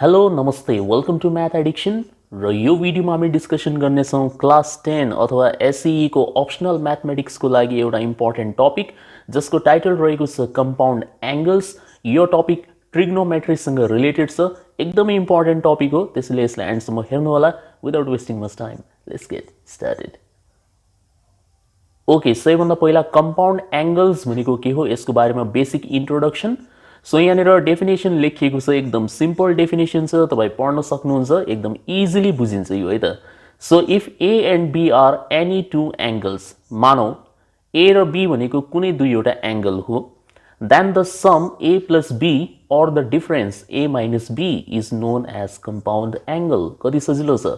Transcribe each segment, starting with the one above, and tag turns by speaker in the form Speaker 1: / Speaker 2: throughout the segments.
Speaker 1: Hello नमस्ते welcome to math addiction र यो भिडियोमा हामी डिस्कसन गर्नेछौँ क्लास 10 अथवा एसईई को अप्सनल म्याथमेटिक्स को लागि एउटा इम्पोर्टेन्ट टपिक जसको टाइटल रहेको छ कम्पाउन्ड एंगल्स। यो टपिक ट्रिग्नोमेट्रीसँग रिलेटेड छ, एकदमै इम्पोर्टेन्ट टपिक हो, त्यसैले यसलाई एन्डसम्म हेर्नु होला। Without wasting much time let's get started. Okay, सबैभन्दा पहिला कम्पाउन्ड एंगल्स भनेको के हो यसको बारेमा बेसिक इन्ट्रोडक्सन। सो यहाँनिर डेफिनेसन लेखिएको छ, एकदम सिम्पल डेफिनेसन छ, तपाईँ पढ्न सक्नुहुन्छ, एकदम इजिली बुझिन्छ यो है त। So if A and B are any two angles, मानौ ए र बी भनेको कुनै दुईवटा एंगल हो, then the sum A plus B और the difference A minus B is known as compound angle. कति सजिलो छ।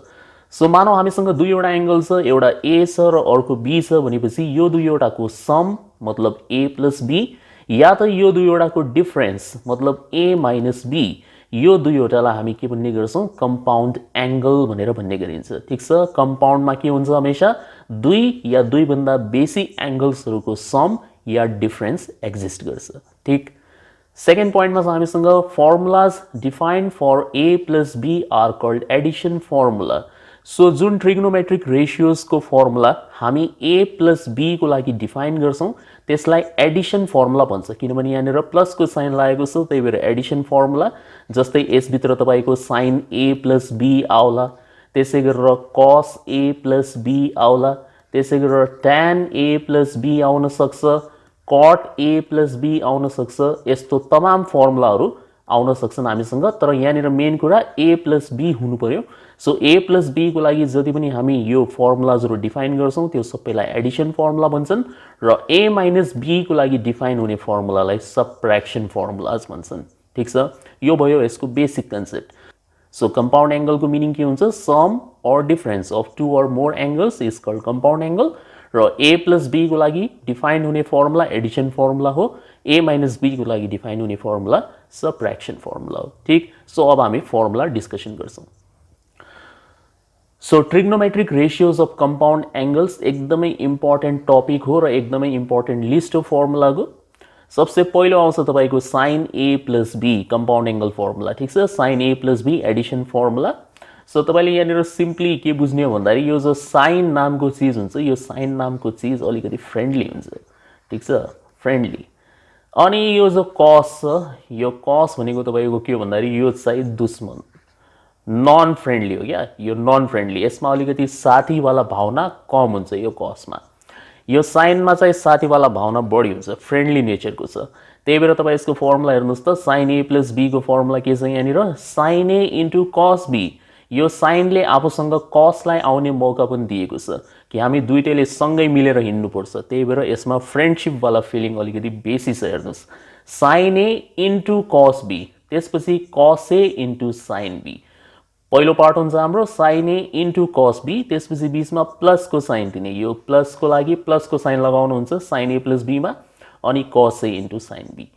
Speaker 1: सो मानौ हामीसँग दुईवटा एंगल छ, एउटा ए छ र अर्को बी छ भनेपछि यो दुईवटाको सम मतलब ए प्लस बी या त यो दुईवटाको डिफरेन्स मतलब ए माइनस बी, यो दुईवटालाई हामी के भन्ने गर्छौं कम्पाउन्ड एंगल भनेर भन्ने गरिन्छ। ठीक छ, कम्पाउन्डमा के हुन्छ हमेशा दुई या दुई भन्दा बेसी एंगल्सहरुको सम या डिफरेन्स एक्जिस्ट गर्छ। ठीक, सेकेन्ड पोइन्टमा छ हामीसँग formulas defined for A plus B are called addition formula. So जुन ट्रिग्नोमेट्रिक रेशियोज को फर्मुला हामी ए प्लस बी को लागि डिफाइन गर्छौं त्यसलाई एडिसन फर्मुला भन्छ, किनभने यहाँनिर प्लस को साइन लागेको छ, त्यही भएर एडिसन फर्मुला। जस्तै यसभित्र तपाईको साइन ए प्लस बी आउला, त्यसै गरेर कस ए प्लस बी आउला, त्यसै गरेर tan ए प्लस बी आउन सक्छ, कट ए प्लस बी आउन सक्छ, यस्तो तमाम फर्मुलाहरू आउन सक्छन् हामीसँग। तर यहाँनिर मेन कुरा ए प्लस बी हुनु पर्यो। सो ए प्लस बी को लागि जति पनि हामी यो फर्मुलाजहरु डिफाइन गर्छौं त्यो सबैलाई एडिसन फर्मुला भन्छन्, र ए माइनस बी को लागि डिफाइन हुने फर्मुलालाई सबट्र्याक्सन फर्मुलाज भन्छन्। ठीक छ, यो भयो यसको basic concept. So compound angle को मिनिङ के हुन्छ, sum or difference of two or more angles is called compound angle, र ए प्लस बी को लागि डिफाइन हुने फर्मुला एडिसन फर्मुला हो, ए माइनस बी को लागि डिफाइन हुने फर्मुला सबट्र्याक्सन फर्मुला हो। ठीक, सो अब हामी फर्मुला डिस्कसन गर्छौं। So trigonometric ratios of compound angles एकदमै इम्पोर्टेन्ट टपिक हो र एकदमै इम्पोर्टेन्ट लिस्ट हो फर्मुलाको। सबसे पहिलो आउँछ तपाईको sine A plus B compound angle formula. ठीक छ, sine A plus B addition formula. So तपाईले यहाँनिर सिम्पली के बुझ्ने हो भन्दाखेरि यो जो साइन नामको चीज हुन्छ, यो साइन नामको चीज अलिकति फ्रेन्डली हुन्छ। ठीक छ, फ्रेन्डली। अनि यो जो कस छ, यो कस भनेको तपाईको के हो भन्दाखेरि यो चाहिँ दुश्मन, नन फ्रेन्डली हो क्या, यो नन फ्रेन्डली। यसमा अलिकति साथीवाला भावना कम हुन्छ यो कसमा। यो साइनमा चाहिँ साथीवाला भावना बढी हुन्छ, फ्रेन्डली नेचरको छ। त्यही भएर तपाईँ यसको फर्मुला हेर्नुहोस् त, साइन ए प्लस बी को फर्मुला के छ यहाँनिर, sine A into cos B. यो साइनले आफूसँग कसलाई आउने मौका पनि दिएको छ कि हामी दुईटैले सँगै मिलेर हिँड्नुपर्छ, त्यही भएर यसमा फ्रेन्डशिप वाला फिलिङ अलिकति बेसी छ। हेर्नुहोस्, sine A into cos B, त्यसपछि cos A into sine B. पहिलो पार्ट हुन्छ हाम्रो sine A into cos B, त्यसपछि बीचमा प्लस को साइन दिने, यो प्लस को लागि प्लस को साइन लगाउनु हुन्छ साइन ए प्लस बी मा, अनि कस ए इन्टु साइन बी।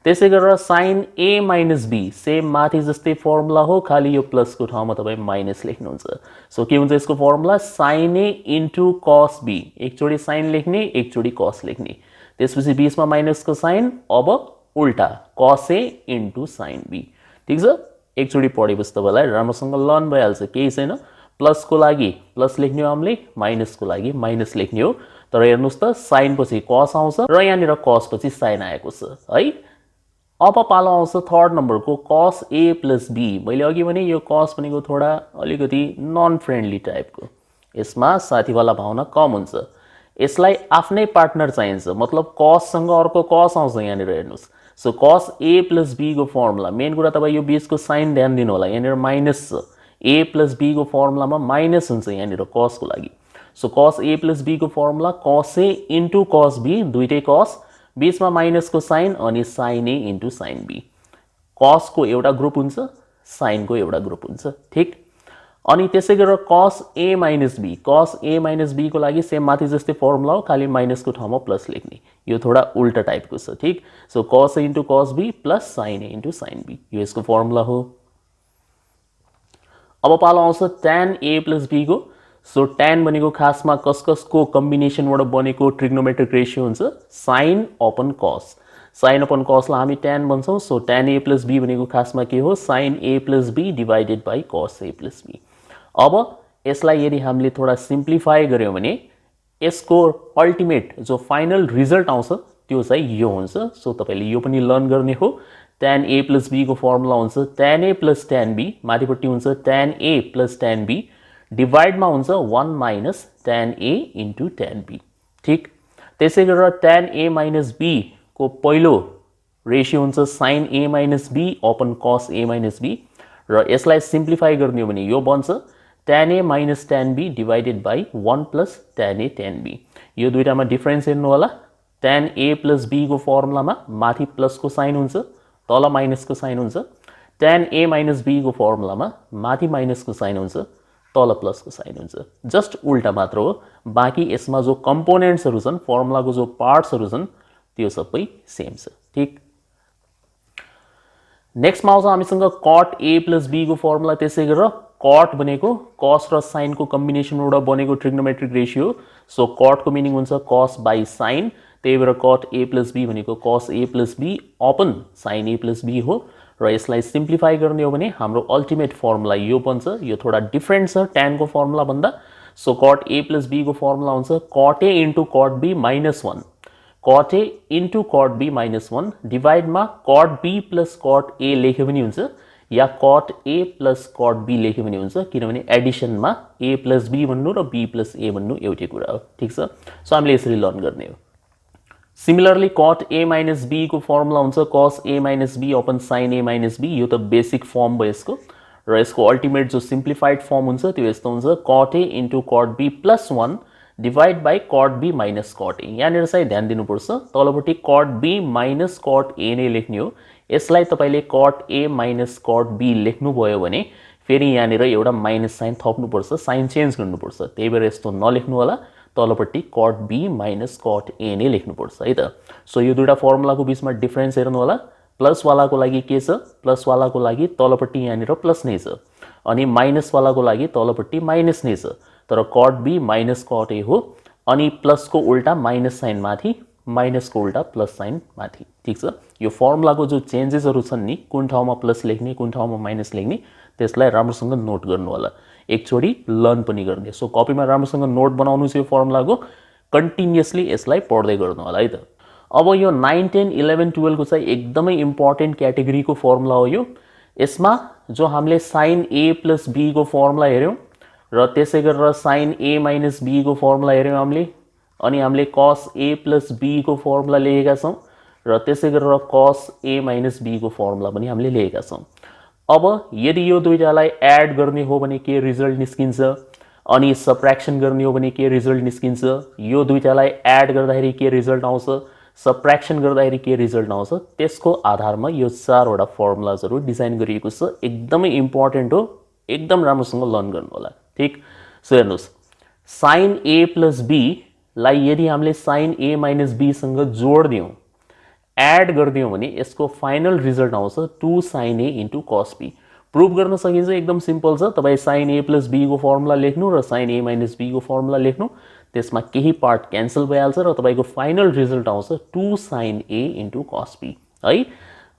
Speaker 1: त्यसै गरेर sine A minus B same माथि जस्तै फर्मुला हो, खाली यो प्लस को ठाउँमा तपाईँ माइनस लेख्नुहुन्छ। सो के हुन्छ यसको formula, sine A into cos B, एकचोटि साइन लेख्ने एकचोटि कस लेख्ने, त्यसपछि बीचमा माइनस को साइन, अब उल्टा कस ए इन्टु साइन बी। ठीक छ, एकचोटि पढेपछि तपाईलाई राम्रोसँग लर्न भइहाल्छ, केही छैन। प्लस को लागि प्लस लेख्ने हो हामीले, माइनस को लागि माइनस लेख्ने हो। तर हेर्नुहोस् त साइन पछि कस आउँछ र यहाँनिर कस पछि साइन आएको छ है। अब पालो आउँछ थर्ड नम्बरको कस ए प्लस बी। मैले अघि भने यो कस भनेको थोडा अलिकति नन फ्रेन्डली टाइपको, यसमा साथीवाला भावना कम हुन्छ, यसलाई आफ्नै पार्टनर चाहिन्छ, मतलब कससँग अर्को कस आउँछ यहाँनिर हेर्नुहोस्। सो कस ए प्लस बी को फर्मुला, मेन कुरा तपाईँ यो बीचको साइन ध्यान दिनु होला, यहाँनिर माइनस छ, ए प्लस बी को फर्मुलामा माइनस हुन्छ यहाँनिर कस को लागि। सो कस ए प्लस बी को फर्मुला कस ए इन्टु कस बी, दुईटै कस, बीचमा माइनस को साइन अनि sine A into sine B. Cos को एउटा ग्रुप हुन्छ, साइन को एउटा ग्रुप हुन्छ। ठीक, अनि त्यसै गरेर कस ए माइनस बी, कस ए माइनस बी को लागि सेम माथि जस्तै फर्मुला हो, खाली माइनस को ठाउँमा प्लस लेख्ने, यो थोडा उल्टा टाइपको छ। ठीक, so cos A into cos B plus sine A into sine B, यो यसको फर्मुला हो। अब पालो आउँछ tan ए प्लस बी को। सो tan भनेको खासमा कस कसको कम्बिनेसनबाट बनेको ट्रिग्नोमेट्रिक रेशियो हुन्छ, sine upon cos. Sine upon कसलाई हामी tan भन्छौँ so tan a plus b भनेको खासमा के हो sin a plus b divided by cos a plus b अब यसलाई यदि हामीले थोडा सिम्प्लिफाई गर्यौं भने यसको अल्टिमेट जो फाइनल रिजल्ट आउँछ त्यो चाहिँ यो हुन्छ सो तपाईले यो पनि लर्न गर्ने हो tan a plus b को फर्मुला हुन्छ tan a plus tan b माथिपट्टि हुन्छ tan a plus tan b डिवाइडमा हुन्छ 1 minus tan a into tan b ठीक त्यसै गरेर tan a minus b को पहिलो रेशियो हुन्छ sin a minus b upon cos a minus b र यसलाई सिम्प्लिफाई गर्ने हो भने यो बन्छ tan a minus tan b divided by 1 plus tan a tan b यो दुईटामा डिफरेन्स हेर्नु होला tan a plus b को फर्मुलामा माथि प्लस को साइन हुन्छ तल माइनस को साइन हुन्छ tan a minus b को फर्मुलामा माथि माइनस को साइन हुन्छ तल प्लस को साइन हुन्छ जस्ट उल्टा मात्र हो बाँकी यसमा जो कम्पोनेन्ट्सहरु छन् फर्मुलाको जो पार्ट्सहरु छन् त्यो सबै सेम छ ठीक नेक्स्ट मा आउँछ हामीसँग cot a plus b को फर्मुला त्यसै गरेर cot भनेको cos र sin को कम्बिनेसनबाट बनेको ट्रिग्नोमेट्रिक रेशियो सो cot को मिनिङ हुन्छ cos by sin त्यही भएर cot a plus b भनेको cos a plus b upon sin a plus b हो र यसलाई सिम्प्लिफाई गर्ने हो भने हाम्रो अल्टिमेट फर्मुला यो बन्छ यो थोडा डिफरेन्ट छ tan को फर्मुला भन्दा so cot a plus b को फर्मुला हुन्छ cot a into cot b minus 1 cot a into cot b minus 1 डिवाइडमा cot b plus cot a लेख्यो भने हुन्छ या cot a plus cot b लेख्यो भने हुन्छ किनभने एडिसनमा a plus b भन्नु र b plus a भन्नु एउटै कुरा हो ठीक छ सो हामीले यसरी लर्न गर्ने हो similarly cot a minus b को फर्मुला हुन्छ cos a minus b upon sin a minus b यो त बेसिक फर्म भयो यसको र यसको अल्टिमेट जो सिम्प्लिफाइड फर्म हुन्छ त्यो यस्तो हुन्छ cot a into cot b plus 1 divide by cot b minus cot a यहाँनिर चाहिँ ध्यान दिनुपर्छ तलपट्टि cot b minus cot a नै लेख्ने हो यसलाई तपाईले cot a minus cot b लेख्नु भयो भने फेरि यहाँनिर एउटा माइनस साइन थप्नुपर्छ साइन चेन्ज गर्नुपर्छ त्यही भएर यस्तो नलेख्नु होला तलपट्टि cot b minus cot a नै लेख्नुपर्छ है त सो यो दुईटा फर्मुलाको बीचमा डिफरेन्स हेर्नु होला प्लस वालाको लागि के छ प्लस वालाको लागि तलपट्टि यहाँनिर प्लस नै छ अनि माइनस वालाको लागि तलपट्टि माइनस नै छ तर cot b minus cot a हो अनि प्लस को उल्टा माइनस साइन माथि माइनस को उल्टा प्लस साइन माथि ठीक छ यो फर्मुलाको जो चेन्जेसहरु छन् नि कुन ठाउँमा प्लस लेख्ने कुन ठाउँमा माइनस लेख्ने त्यसलाई राम्रोसँग नोट गर्नु होला एकचोटी लर्न पनि गर्ने सो कपीमा राम्रोसँग नोट बनाउनु छ यो फर्मुलाको कन्टिन्युअसली यसलाई पढ्दै गर्नु होला है त अब यो 9 10 11 12 को चाहिँ एकदमै इम्पोर्टेन्ट क्याटेगोरीको फर्मुला हो यो यसमा जो हामीले sin a plus b को फर्मुला हेर्यौं र त्यसै गरेर sin a minus b को फर्मुला हेर्यौं हामीले अनि हामीले cos a plus b को फर्मुला लेखेका छौं र त्यसै गरेर cos a minus b को फर्मुला पनि हामीले लेखेका छौं अब यदि यो दुईटालाई एड गर्ने हो भने के रिजल्ट निस्किन्छ अनि सबट्र्याक्सन गर्ने हो भने के रिजल्ट निस्किन्छ यो दुईटालाई एड गर्दाखेरि के रिजल्ट आउँछ सबट्र्याक्सन गर्दाखेरि के रिजल्ट आउँछ त्यसको आधारमा यो चारवटा फर्मुलाजहरु डिजाइन गरिएको छ एकदमै इम्पोर्टेन्ट हो एकदम राम्रोसँग लर्न गर्नु होला ठीक सो हेर्नुस् sin a plus b लाई यदि हामीले sin a minus b सँग जोड्दियौं एड गर्दियौं भने यसको फाइनल रिजल्ट आउँछ 2 sin a into cos b proof गर्न सकिन्छ एकदम सिम्पल छ तपाई sin a plus b को फर्मुला लेख्नु र sin a minus b को फर्मुला लेख्नु त्यसमा केही पार्ट क्यान्सल भइहाल्छ र तपाईको फाइनल रिजल्ट आउँछ 2 sin a into cos b है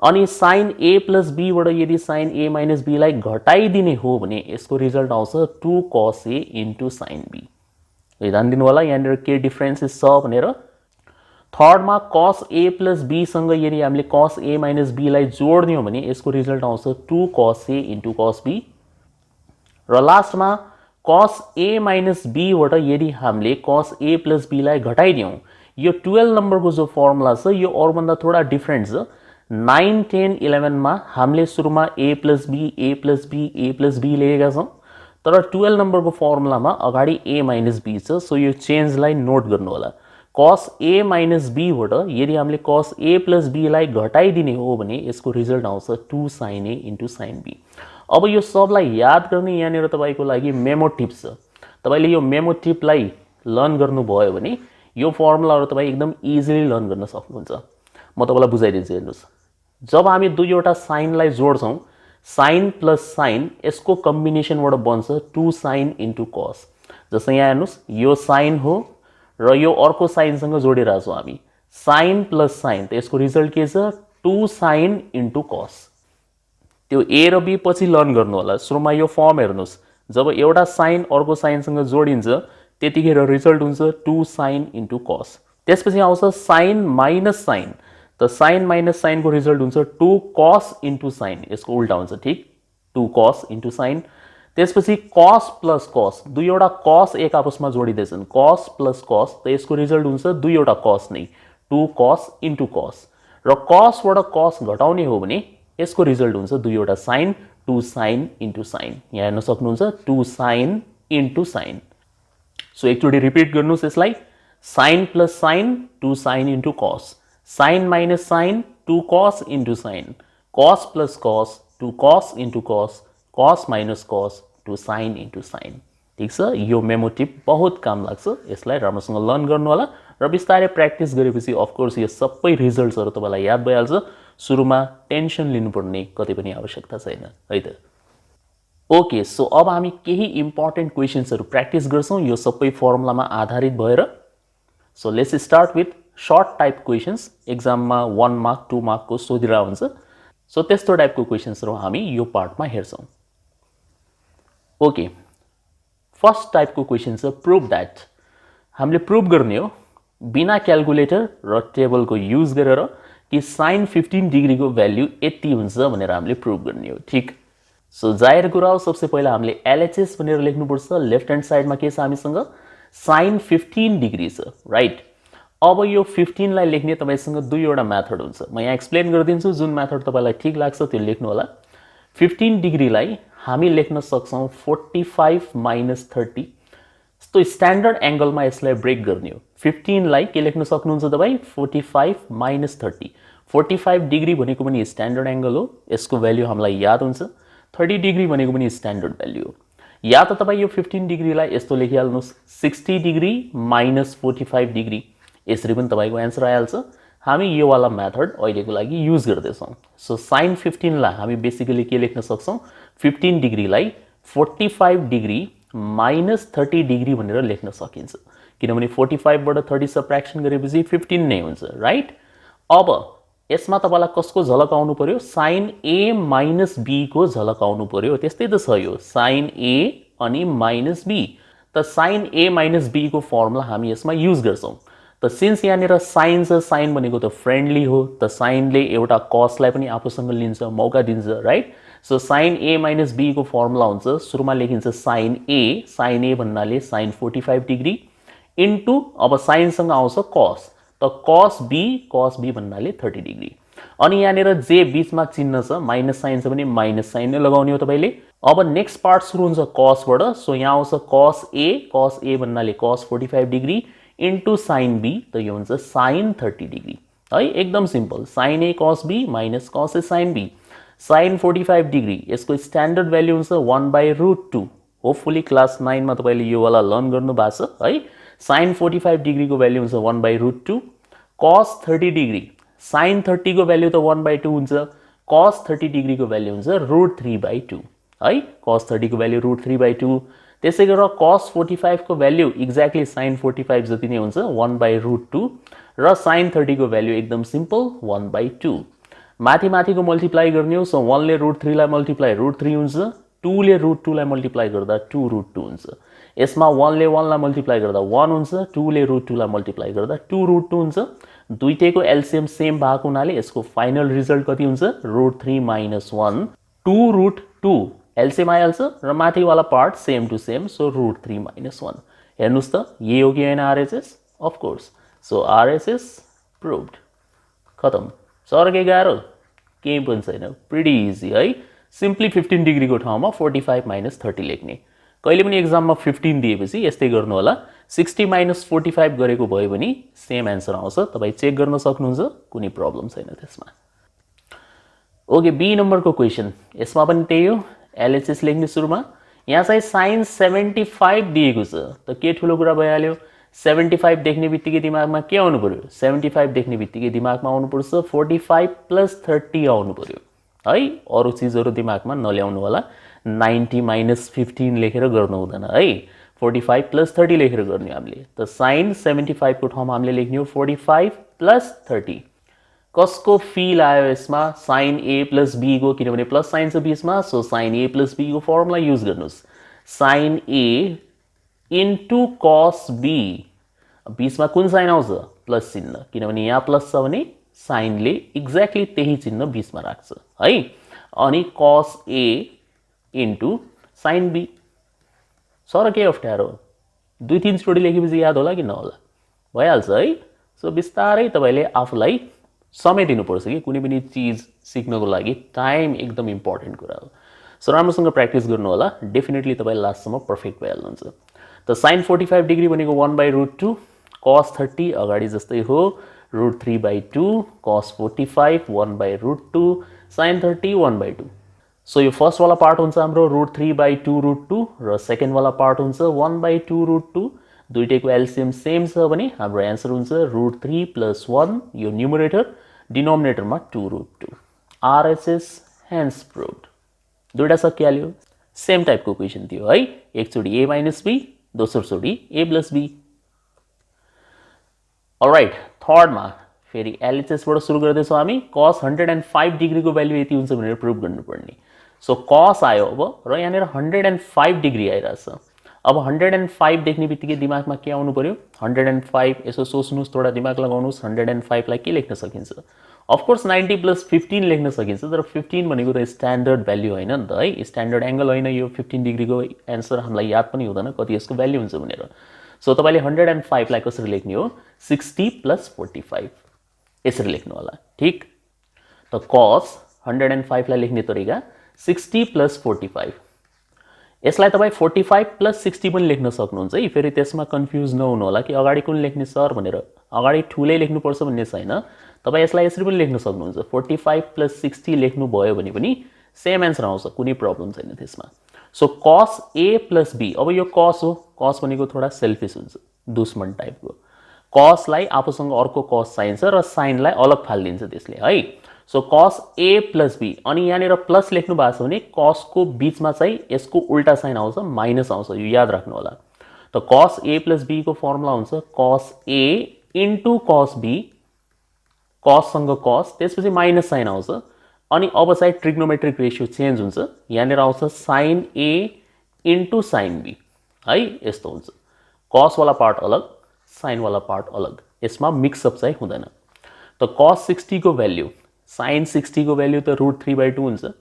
Speaker 1: अनि sin a plus b बाट यदि sin a minus b लाई घटाइदिने हो भने यसको रिजल्ट आउँछ 2 cos a into sin b ध्यान दिनु होला यहाँनिर के डिफरेन्सेस छ भनेर थर्ड मा cos a plus b सँग यदि हामीले cos a minus b लाई जोड्दियौं भने यसको रिजल्ट आउँछ 2 cos a into cos b र लास्ट मा cos a minus b बाट यदि हामीले cos a plus b लाई घटाइदियौं यो 12 नम्बरको जो फर्मुला छ यो अरु भन्दा थोडा डिफरेन्ट छ 9 10 11 मा हामीले सुरुमा a plus b a plus b a plus b लेखेका छौं तर 12 नम्बरको फर्मुलामा अगाडि a minus b छ सो यो चेन्जलाई नोट गर्नु होला cos a minus b बाट यदि हामीले cos a plus b लाई घटाइदिने हो भने यसको रिजल्ट आउँछ 2 sin a into sin b अब यो सबलाई याद गर्ने यहाँनिर तपाईको लागि मेमो टिप्स छ तपाईले यो मेमो टिपलाई लर्न गर्नु भयो भने यो फर्मुलाहरु तपाई एकदम इजिली लर्न गर्न सक्नुहुन्छ म तपाईलाई बुझाइदिन्छु हेर्नुस् जब हामी दुईवटा साइन लाई जोड्छौं sin plus sin यसको कम्बिनेसनबाट बन्छ 2 sin into cos जस्तै यहाँ हेर्नुस् यो sin हो र यो अर्को साइन सँग जोडिरहेछौं हामी साइन प्लस साइन त यसको रिजल्ट के छ 2 साइन इन्टु कस त्यो ए र बी पछि लर्न गर्नु होला सुरुमा यो फर्म हेर्नुस् जब एउटा साइन अर्को साइनसँग जोडिन्छ त्यतिखेर रिजल्ट हुन्छ 2 साइन इन्टु कस त्यसपछि आउँछ साइन माइनस साइन त साइन माइनस साइनको रिजल्ट हुन्छ 2 कस इन्टु साइन यसको उल्टा हुन्छ ठीक 2 कस इन्टु साइन त्यसपछि कस प्लस कस दुईवटा कस एक आपसमा जोडिँदैछन् कस प्लस कस त यसको रिजल्ट हुन्छ दुईवटा कस नै 2 कस इन्टु कस र कसबाट कस घटाउने हो भने यसको रिजल्ट हुन्छ दुईवटा साइन 2 साइन इन्टु साइन यहाँ हेर्न सक्नुहुन्छ 2 साइन इन्टु साइन सो एकचोटि रिपिट गर्नुहोस् यसलाई sine plus sine 2 sine into cos sine minus sine 2 cos into sign कस प्लस कस 2 कस इन्टु कस कस minus cos 2 sine into sign ठीक छ यो मेमो टिप बहुत काम लाग्छ यसलाई राम्रोसँग लर्न गर्नु होला र बिस्तारै प्र्याक्टिस गरेपछि अफकोर्स यो सबै रिजल्ट्सहरू तपाईँलाई याद भइहाल्छ सुरुमा टेन्सन लिनुपर्ने कतै पनि आवश्यकता छैन है त ओके सो अब हामी केही इम्पोर्टेन्ट क्वेसन्सहरू प्र्याक्टिस गर्छौँ यो सबै फर्मुलामा आधारित भएर so let's start with short type questions एक्जाममा 1 मार्क 2 मार्कको सोधिरहेको हुन्छ सो त्यस्तो टाइपको क्वेसन्सहरू हामी यो पार्टमा हेर्छौँ ओके फर्स्ट टाइपको क्वेसन छ प्रुभ द्याट हामीले प्रुभ गर्ने हो बिना क्यालकुलेटर र टेबलको युज गरेर कि साइन 15 डिग्रीको भ्याल्यु यति हुन्छ भनेर हामीले प्रुभ गर्ने हो ठीक सो जाहेर कुरा हो सबसे पहिला हामीले एलएचएस भनेर लेख्नुपर्छ लेफ्ट ह्यान्ड साइडमा के छ हामीसँग साइन 15 डिग्री छ राइट अब यो 15 लाई लेख्ने तपाईसँग दुईवटा मेथड हुन्छ म यहाँ एक्सप्लेन गरिदिन्छु जुन मेथड तपाईलाई ठीक लाग्छ त्यो लेख्नु होला 15 डिग्रीलाई हामी लेख्न सक्छौं 45 माइनस 30 यस्तो स्ट्यान्डर्ड एंगलमा यसलाई ब्रेक गर्ने हो 15 लाई के लेख्न सक्नुहुन्छ तपाई 45 माइनस 30 45 डिग्री भनेको पनि स्ट्यान्डर्ड एंगल हो यसको भ्यालु हामीलाई याद हुन्छ 30 डिग्री भनेको पनि स्ट्यान्डर्ड भ्यालु हो या त तपाई यो 15 डिग्रीलाई यस्तो लेखिहाल्नुस् 60 डिग्री माइनस 45 डिग्री यसरी पनि तपाईको आन्सर आइहाल्छ हामी यो वाला मेथड अहिलेको लागि युज गर्दैछौं सो साइन 15 लाई हामी बेसिकली के लेख्न सक्छौं 15 डिग्रीलाई 45 डिग्री माइनस 30 डिग्री भनेर लेख्न सकिन्छ किनभने 45 बाट 30 सबट्र्याक्सन गरेपछि 15 नै हुन्छ राइट अब यसमा तपाईलाई कसको झलक आउनु पर्यो साइन a माइनस b को झलक आउनु पर्यो त्यस्तै त छ यो साइन a अनि माइनस b त साइन a माइनस b को फर्मुला हामी यसमा युज गर्छौं त सिन्स यहाँनिर साइन छ साइन भनेको त फ्रेन्डली हो त साइनले एउटा कसलाई पनि आफूसँग लिन्छ मौका दिन्छ right so sine a minus b को फर्मुला हुन्छ सुरुमा लेखिन्छ साइन a भन्नाले साइन 45 डिग्री इन्टु अब साइनसँग आउँछ कस त cos b भन्नाले 30 डिग्री अनि यहाँनिर जे बीचमा चिन्ह छ माइनस साइन छ भने माइनस साइन नै लगाउने हो तपाईले अब नेक्स्ट पार्ट सुरु हुन्छ cos बाट सो यहाँ आउँछ cos a भन्नाले cos 45 degree into sine b त यो हुन्छ साइन 30 डिग्री है एकदम simple sine a cos b minus cos a sine b sine 45 degree यसको स्ट्यान्डर्ड भ्यालु हुन्छ 1/√2 होपफुली क्लास 9 मा तपाईले यो वाला लर्न गर्नु भएको छ है साइन 45 डिग्री को भ्यालु हुन्छ 1/√2 cos 30 डिग्री साइन 30 को भ्यालु त 1/2 हुन्छ cos 30 डिग्री को भ्यालु हुन्छ √3/2 है cos 30 को भ्यालु √3/2 त्यसै गरेर cos 45 को भ्यालु एक्ज्याक्टली साइन 45 जति नै हुन्छ 1/√2 र साइन 30 को भ्यालु एकदम सिम्पल 1/2 माथि माथिको मल्टिप्लाई गर्ने हो सो 1 ले √3 लाई मल्टिप्लाई √3 हुन्छ 2 ले √2 लाई मल्टिप्लाई गर्दा 2√2 हुन्छ यसमा 1 ले 1 लाई मल्टिप्लाई गर्दा 1 हुन्छ 2 ले √2 लाई मल्टिप्लाई गर्दा 2√2 हुन्छ दुईटैको एलसीएम सेम भएको हुनाले यसको फाइनल रिजल्ट कति हुन्छ √3 - 1 2√2 एलसीएम आइहाल्छ र माथि वाला part same to same so √3 - 1 हेर्नुस् त यही हो कि हैन RHS of course so RHS proved खतम सर के गाह्रो केही पनि छैन प्रिटी इजी है सिम्पली 15 डिग्री को ठाउँमा 45 माइनस 30 लेख्ने कहिले पनि एक्जाममा 15 दिएपछि यस्तै गर्नु होला 60 माइनस 45 गरेको भयो भने सेम आन्सर आउँछ तपाई चेक गर्न सक्नुहुन्छ कुनै प्रब्लम छैन त्यसमा ओके बी नम्बरको क्वेशन यसमा पनि त्यही हो एलएचएस लेख्ने सुरुमा यहाँ चाहिँ साइन 75 दिएको छ त के ठुलो कुरा भइहाल्यो 75 देख्ने बित्तिकै दिमागमा के आउनु पर्यो 75 देख्ने बित्तिकै दिमागमा आउनु पर्छ 45 प्लस 30 आउनु पर्यो है अरु चीजहरु दिमागमा नल्याउनु होला 90 माइनस 15 लेखेर गर्नु हुँदैन है 45 प्लस 30 लेखेर गर्ने हामीले त साइन 75 को ठाउँमा हामीले लेख्ने हो 45 प्लस 30 कसको फिल आयो यसमा साइन ए प्लस बी को किनभने प्लस साइन छ बीचमा so sine A plus B को फर्मुला युज गर्नुस् sine A into cos B बीचमा कुन साइन आउँछ प्लस चिन्ह किनभने यहाँ प्लस छ भने साइनले एक्ज्याक्टली त्यही चिन्ह बीचमा राख्छ है अनि कस A into sine be sir के अप्ठ्यारो 2-3 चोटि लेखेपछि याद होला कि नहोला भइहाल्छ है सो बिस्तारै तपाईले आफूलाई समय दिनुपर्छ कि कुनै पनि चीज सिक्नको लागि टाइम एकदम इम्पोर्टेन्ट कुरा हो सो राम्रोसँग प्र्याक्टिस गर्नु होला डेफिनेटली तपाई लास्टसम्म पर्फेक्ट भइहाल्नुहुन्छ त sin 45 डिग्री भनेको 1/√2 cos 30 अगाडि जस्तै हो √3/2 cos 45 1/√2 sin 30 1/2 सो यो फर्स्ट वाला पार्ट हुन्छ हाम्रो √3/2√2 र सेकेन्ड वाला पार्ट हुन्छ 1/2√2 दुईटैको एलसीएम सेम छ भने हाम्रो आन्सर हुन्छ √3 + 1 यो न्युमरेटर डिनोमिनेटरमा 2√2 आरएचएस हेन्स प्रुभड दुईटा सकिहाल्यो सेम टाइपको क्वेशन थियो है एकचोटि a - b दोस्रो चोटि a + b अलराइट थर्डमा फेरि एलएचएस बाट सुरु गर्दैछौँ हामी cos 105 डिग्री को भ्यालु यति हुन्छ भनेर प्रुभ गर्नुपर्ने सो cos आयो अब र यहाँनिर 105 डिग्री आइरहेछ अब 105 देख्ने बित्तिकै दिमागमा के आउनु पर्यो 105 यसो सोच्नुस् थोडा दिमाग लगाउनुस् 105 लाई के लेख्न सकिन्छ अफ कोर्स 90 + 15 लेख्न सकिन्छ तर 15 भनेको त स्ट्यान्डर्ड भ्यालु हैन नि त है स्ट्यान्डर्ड एंगल हैन यो 15 डिग्री को आन्सर हामीलाई याद पनि हुँदैन कति यसको भ्यालु हुन्छ भनेर सो तपाईले 105 लाई कसरी लेख्ने हो 60 + 45 यसरी लेख्नु होला ठीक त cos 105 लाई लेख्ने तरिका 60 + 45 यसलाई तपाई 45 + 60 पनि लेख्न सक्नुहुन्छ है फेरि त्यसमा कन्फ्युज नहुनु होला कि अगाडि कुन लेख्ने सर भनेर अगाडि ठुलै लेख्नु पर्छ भन्ने छैन तपाई यसलाई यसरी पनि लेख्न सक्नुहुन्छ 45 + 60 लेख्नु भयो भने पनि सेम आन्सर आउँछ कुनै प्रब्लम छैन त्यसमा सो cos a + b अब यो cos हो cos भनेको थोडा सेल्फिश हुन्छ दुश्मन टाइपको cos लाई आफूसँग अर्को cos चाहिन्छ र sin लाई अलग फाल्दिन्छ त्यसले है सो cos a + b अनि यहाँनिर प्लस लेख्नु भएको छ भने cos को बीचमा चाहिँ यसको उल्टा साइन आउँछ माइनस आउँछ यो याद राख्नु होला त cos a + b को फर्मुला हुन्छ cos a * cos b cos सँग cos त्यसपछि माइनस साइन आउँछ अनि अब चाहिँ ट्रिग्नोमेट्रिक रेशियो चेन्ज हुन्छ यहाँनिर आउँछ sin a * sin b है यस्तो हुन्छ cos वाला पार्ट अलग sin वाला पार्ट अलग यसमा मिक्स अप चाहिँ हुँदैन त cos 60 को भ्यालु sin 60 को भ्यालु त √3/2 हुन्छ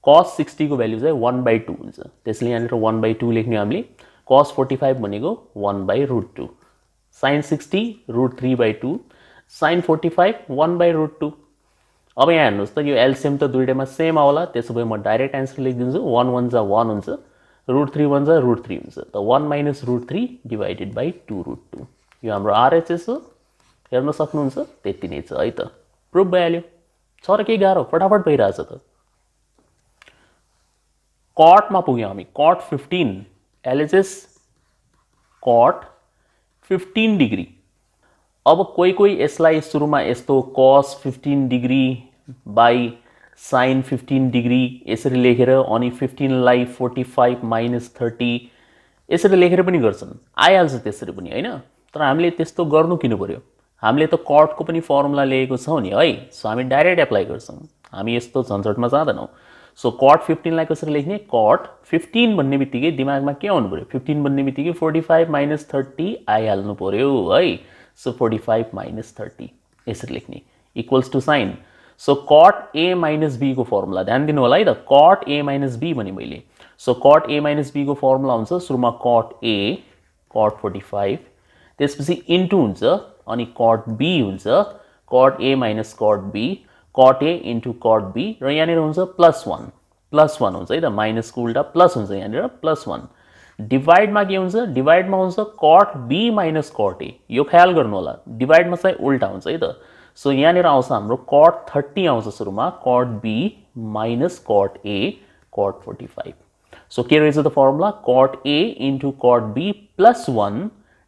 Speaker 1: cos 60 को भ्यालु चाहिँ 1/2 हुन्छ त्यसले यहाँनिर 1/2 लेख्ने हामीले cos 45 भनेको 1/√2 sin 60 √3/2 sin 45 1/√2 अब यहाँ हेर्नुस् त यो एलसीएम त दुईटैमा सेम आउला त्यसो भए म डाइरेक्ट आन्सर लेखिदिन्छु 1 1 जा 1 हुन्छ √3 1 जा √3 हुन्छ त 1 - √3 / 2√2 यो हाम्रो आरएचएस हो हेर्न सक्नुहुन्छ त्यति नै छ है त प्रुफ भइहाल्यो छ र के गाह्रो फटाफट भइरहेछ त कटमा पुग्यौं हामी cot 15 एलएचएस cot 15 डिग्री अब कोही यसलाई सुरुमा यस्तो cos 15 degree by sin 15 degree यसरी लेखेर अनि 15 लाई 45 - 30 यसरी लेखेर पनि गर्छन् आइहाल्छ त्यसरी पनि हैन तर हामीले त्यस्तो गर्नु किन पर्यो हामीले त cot को पनि फर्मुला लिएको छौं नि है सो हामी डाइरेक्ट एप्लाई गर्छौं हामी यस्तो झन्झटमा जाँदैनौं सो cot 15 लाई कसरी लेख्ने cot 15 भन्ने बित्तिकै दिमागमा के आउनु पर्यो 15 भन्ने बित्तिकै 45 - 30 आइहाल्नु पर्यो है सो 45 - 30 यसरी लेख्ने equals to sine so cot a - b को फर्मुला ध्यान दिनु होला है त cot a - b भने मैले सो cot a - b को फर्मुला हुन्छ सुरुमा cot a cot 45 त्यसपछि इन्टु हुन्छ अनि cot b हुन्छ cot a - cot b cot a * cot b र यहाँनिर हुन्छ +1 हुन्छ है त माइनस को उल्टा प्लस हुन्छ यहाँनिर +1 डिवाइडमा के हुन्छ डिवाइडमा हुन्छ cot b - cot a यो ख्याल गर्नु होला डिवाइडमा चाहिँ उल्टा हुन्छ है त सो यहाँनिर आउँछ हाम्रो cot 30 आउँछ सुरुमा cot b - cot a cot 45 so के रहेछ त formula cot a * cot b +1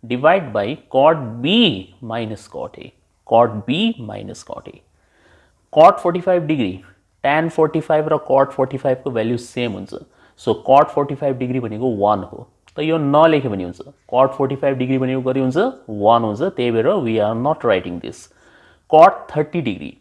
Speaker 1: divide by cot b - cot a cot b - cot a cot 45 degree tan 45 र cot 45 को भ्यालु सेम हुन्छ सो cot 45 डिग्री भनेको 1 हो त यो नलेखे पनि हुन्छ cot 45 डिग्री भनेको कति हुन्छ 1 हुन्छ त्यही भएर we are not writing this cot 30 degree.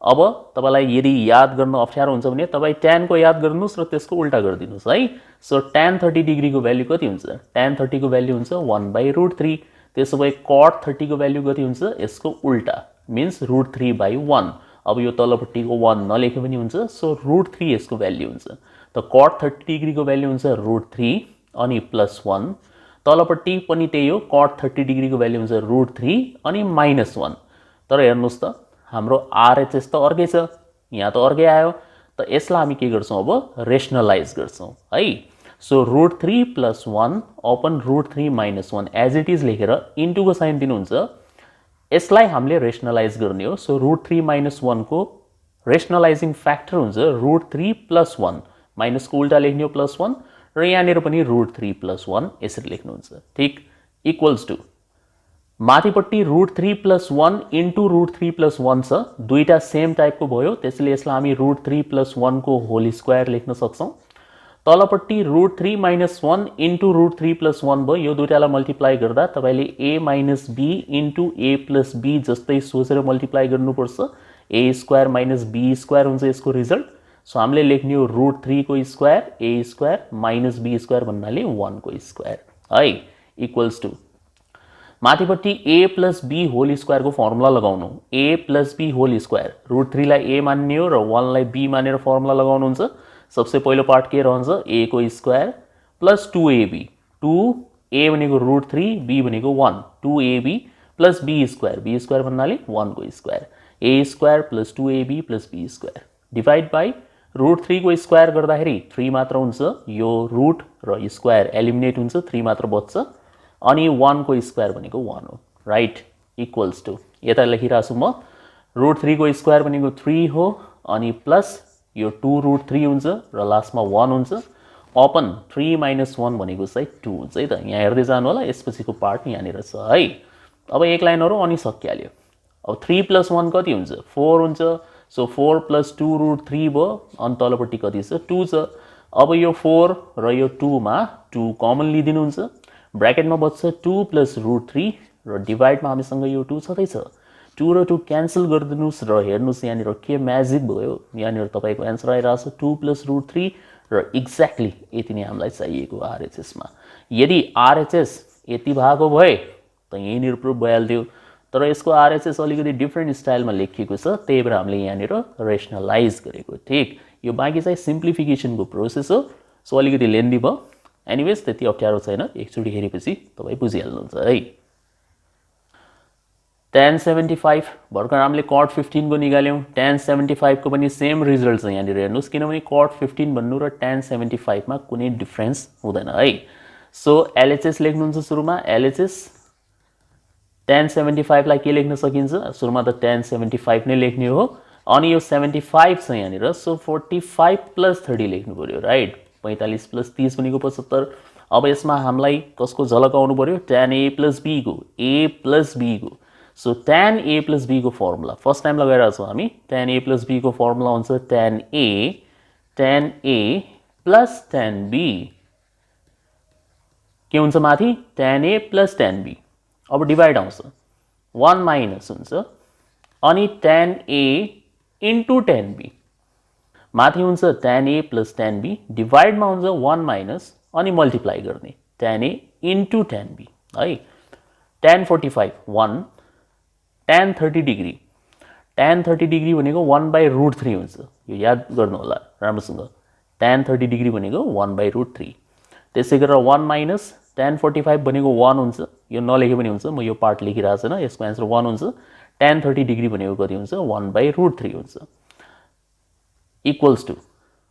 Speaker 1: अब तपाईलाई यदि याद गर्न अप्ठ्यारो हुन्छ भने तपाई tan को याद गर्नुस् र त्यसको उल्टा गरिदिनुस् है। सो tan 30 डिग्री को भ्यालु कति हुन्छ? tan 30 को भ्यालु हुन्छ 1/√3। त्यसो भए cot 30 को भ्यालु कति हुन्छ? यसको उल्टा मिन्स √3/1। अब यो तलपट्टिको 1 नलेखे पनि हुन्छ। सो √3 यसको भ्यालु हुन्छ। त cot 30 डिग्री को भ्यालु हुन्छ √3 अनि +1। तलपट्टि पनि त्यही हो, cot 30 डिग्री को भ्यालु हुन्छ √3 अनि -1। तर हेर्नुस् त हाम्रो RHS त अर्कै छ, यहाँ त अर्कै आयो। त यसलाई हामी के गर्छौं? अब रेशनलाइज गर्छौं है। So √3 + 1 upon √3 - 1 as it is लेखेर इन्टु को साइन दिनुहुन्छ। यसलाई हामीले रेशनलाइज गर्ने हो। सो √3 - 1 को रेशनलाइजिङ फ्याक्टर हुन्छ √3 + 1 माइनस को उल्टा लेख्ने हो +1 र यहाँनिर पनि √3 + 1 यसरी लेख्नुहुन्छ। ठीक इक्वल्स टु माथिपट्टि √3 + 1 इन्टु √3 + 1 छ, दुईटा सेम टाइपको भयो, त्यसैले यसलाई हामी √3 + 1 को होल स्क्वायर लेख्न सक्छौं। तलपट्टि √3 - 1 इन्टु √3 + 1 भयो, यो दुईटालाई मल्टिप्लाई गर्दा तपाईले a - b into a + b जस्तै सोचेर मल्टिप्लाई गर्नुपर्छ। a² - b² हुन्छ यसको रिजल्ट। सो हामीले लेख्ने हो √3 को स्क्वायर a² - b² भन्नाले 1 को स्क्वायर है इक्वल्स टु माथिपट्टि a + b होल स्क्वायर को फर्मुला लगाउनु। a + b होल स्क्वायर √3 लाई a मान्ने हो र 1 लाई b मानेर फर्मुला लगाउनुहुन्छ। सबसे पहिलो पार्ट के रहन्छ? a को स्क्वायर + 2ab। 2a भनेको √3, b भनेको 1, 2ab + b² भन्नाले 1 को square a² + 2ab + b² divide by √3 को स्क्वायर गर्दाखेरि 3 मात्र हुन्छ, यो रुट र स्क्वायर एलिमिनेट हुन्छ, 3 मात्र बच्छ अनि 1 को स्क्वायर भनेको 1 हो राइट इक्वल्स टु यता लेखिराछु म √3 को स्क्वायर भनेको 3 हो अनि प्लस यो 2√3 हुन्छ र लास्टमा 1 हुन्छ अपन 3 - 1 भनेको चाहिँ 2 हुन्छ है त। यहाँ हेर्दै जानु होला, यसपछिको पार्ट यहाँनिर छ है। अब एक लाइनहरु अनि सकिहाल्यो। अब 3 + 1 कति हुन्छ? 4 हुन्छ। सो 4 + 2√3 भयो अनि तलपट्टि कति छ? 2 छ। अब यो 4 र यो 2 मा 2 कमन लिदिनुहुन्छ, ब्र्याकेटमा बच्छ 2 + √3 र डिवाइडमा हामीसँग यो 2 छँदैछ। 2 र 2 क्यान्सल गरिदिनुस् र हेर्नुस् यहाँनिर के म्याजिक भयो। यहाँनिर तपाईको आन्सर आइराछ 2 + √3 र एक्ज्याक्टली यति नै हामीलाई चाहिएको RHS मा। यदि RHS यति भएको भए त यहीँनिर प्रुफ भइहाल्थ्यो, तर यसको RHS अलिकति डिफरेन्ट स्टाइलमा लेखिएको छ, त्यही भएर हामीले यहाँनिर रेशनलाइज गरेको। ठीक यो बाँकी चाहिँ सिम्प्लिफिकेसनको प्रोसेस हो। सो अलिकति लेन्दी भयो। एनिवेज त्यति अप्ठ्यारो छैन, एकचोटि हेरेपछि तपाईँ बुझिहाल्नुहुन्छ है। tan 75 भर्खर हामीले cot 15 को निकाल्यौं। tan 75 को पनि सेम रिजल्ट छ यहाँनिर हेर्नुस्, किनभने cot 15 भन्नु र tan 75 मा कुनै डिफरेन्स हुँदैन है। सो LHS लेख्नुहुन्छ सुरुमा LHS tan 75 लाई के लेख्न सकिन्छ? सुरुमा त tan 75 नै लेख्ने हो अनि यो 75 छ यहाँनिर। सो 45 + 30 लेख्नु पर्यो राइट। 45 + 30 भनेको 75। अब यसमा हामीलाई कसको झलक आउनु पर्यो? tan a + b को को। सो tan a + b को फर्मुला फर्स्ट टाइम लगाइरहेको छौँ हामी। tan a + b को फर्मुला हुन्छ tan a + tan b के हुन्छ माथि? tan a + tan b। अब डिवाइड आउँछ 1 माइनस हुन्छ अनि tan a * tan b माथि हुन्छ tan a + tan b डिवाइडमा हुन्छ 1 माइनस अनि मल्टिप्लाई गर्ने tan a * tan b है। tan 45 1 tan 30 डिग्री भनेको 1/√3 हुन्छ, यो याद गर्नु होला राम्रोसँग। tan 30 डिग्री भनेको 1/√3। त्यसै गरेर 1 माइनस tan 45 भनेको 1 हुन्छ, यो नलेखे पनि हुन्छ, म यो पार्ट लेखिरहेको छैन, यसको आन्सर 1 हुन्छ। tan 30 डिग्री भनेको कति हुन्छ? 1/√3 हुन्छ इक्वल्स टु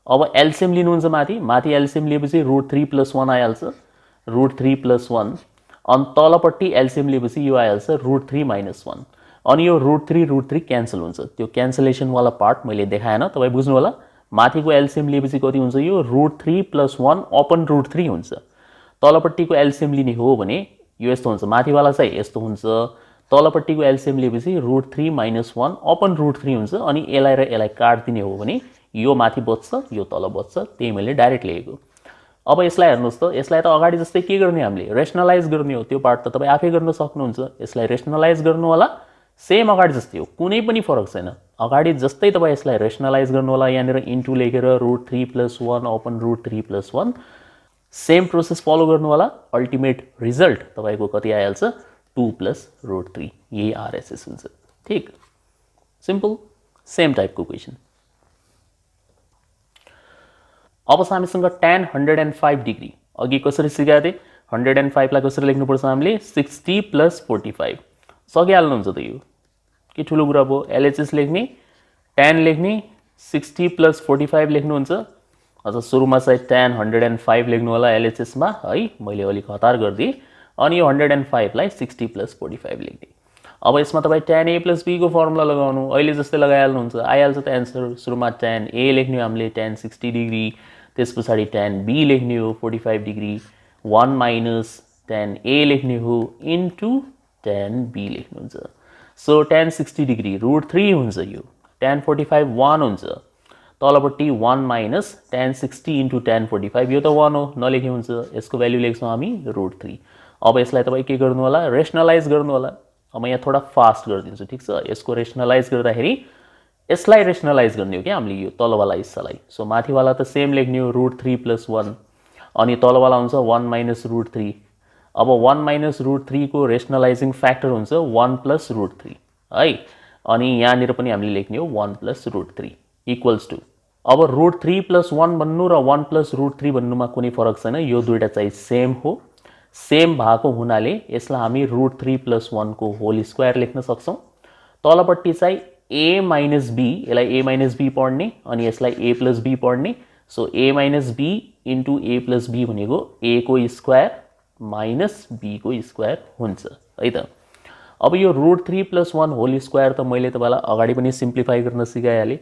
Speaker 1: अब एलसीएम लिनुहुन्छ माथि एलसीएम लिएपछि √3 + 1 आइहाल्छ, √3 + 1 अनि तलपट्टि एलसीएम लिएपछि यो आइहाल्छ √3 - 1 अनि यो √3 क्यान्सल हुन्छ। त्यो क्यान्सलेसन वाला पार्ट मैले देखाएन, तपाईँ बुझ्नु होला। माथिको एलसीएम लिएपछि कति हुन्छ? यो √3 + 1 अपन √3 हुन्छ। तलपट्टिको एलसीएम लिने हो भने यो यस्तो हुन्छ, माथिवाला चाहिँ यस्तो हुन्छ, तलपट्टिको एलसीएम लिएपछि √3 - 1 अपन √3 हुन्छ अनि यसलाई र यसलाई काट्दिने हो भने यो माथि बच्छ, यो तल बच्छ, त्यही मैले डाइरेक्ट लेखेको। अब यसलाई हेर्नुस् त, यसलाई त अगाडि जस्तै के गर्ने हामीले? रेशनलाइज गर्ने हो। त्यो पार्ट त तपाईँ आफै गर्न सक्नुहुन्छ। यसलाई रेशनलाइज गर्नु होला। सेम अगाडि जस्तै हो, कुनै पनि फरक छैन। अगाडि जस्तै तपाईँ यसलाई रेसनलाइज गर्नु होला, यहाँनिर इन्टु लेखेर √3+1 अपन √3+1 सेम प्रोसेस फलो गर्नु होला। अल्टिमेट रिजल्ट तपाईँको कति आइहाल्छ, 2 + √3। यही आरएसएस हुन्छ। ठिक, सिम्पल, सेम टाइपको क्वेसन। अब हामीसँग tan 105 डिग्री अघि कसरी सिकाएको थिएँ, 105 लाई कसरी लेख्नुपर्छ हामीले, 60 + 45 सकिहाल्नुहुन्छ त यो, के ठुलो कुरा भयो। एलएचएस लेख्ने, tan लेख्ने, 60 + 45 लेख्नुहुन्छ। अझ सुरुमा चाहिँ tan 105 लेख्नु होला एलएचएसमा है, मैले अलिक हतार गरिदिएँ। अनि यो 105 लाई 60 + 45 लेख्ने। अब यसमा तपाईँ tan a + b को फर्मुला लगाउनु, अहिले जस्तै लगाइहाल्नुहुन्छ, आइहाल्छ त एन्सर। सुरुमा tan a लेख्ने हो हामीले, tan 60 डिग्री, त्यस पछाडि tan b लेख्ने हो 45 डिग्री, 1 - tan a लेख्ने हो इन्टु tan b लेख्नुहुन्छ। सो tan 60 डिग्री √3 हुन्छ यो, tan 45 1 हुन्छ, तलपट्टि 1 - tan 60 इन्टु tan 45, यो त 1 हो, नलेखे हुन्छ, यसको भ्याल्यु लेख्छौँ हामी √3। अब यसलाई तपाईँ के गर्नु होला, रेसनलाइज गर्नु होला। अब म यहाँ थोडा फास्ट गरिदिन्छु, ठिक छ। यसको रेसनलाइज गर्दाखेरि यसलाई रेसनलाइज गर्ने हो क्या हामीले, यो तलवाला हिस्सालाई। सो माथिवाला त सेम लेख्ने हो √3+1, अनि तलवाला हुन्छ 1 - √3। अब 1 - √3 को रेसनलाइजिङ फ्याक्टर हुन्छ 1 + √3 है, अनि यहाँनिर पनि हामीले लेख्ने हो 1 + √3 इक्वल्स टु। अब √3+1 भन्नु र 1 + √3 भन्नुमा कुनै फरक छैन, यो दुईटा चाहिँ सेम हो। सेम भएको हुनाले यसलाई हामी √3+1 को होल स्क्वायर लेख्न सक्छौँ। तलपट्टि चाहिँ a - b, यसलाई a - b पढ्ने अनि यसलाई a + b पढ्ने। So a - b into a + b भनेको a को स्क्वायर माइनस b को स्क्वायर हुन्छ है त। अब यो √3+1 होल स्क्वायर त मैले तपाईँलाई अगाडि पनि सिम्प्लिफाई गर्न सिकाइहालेँ।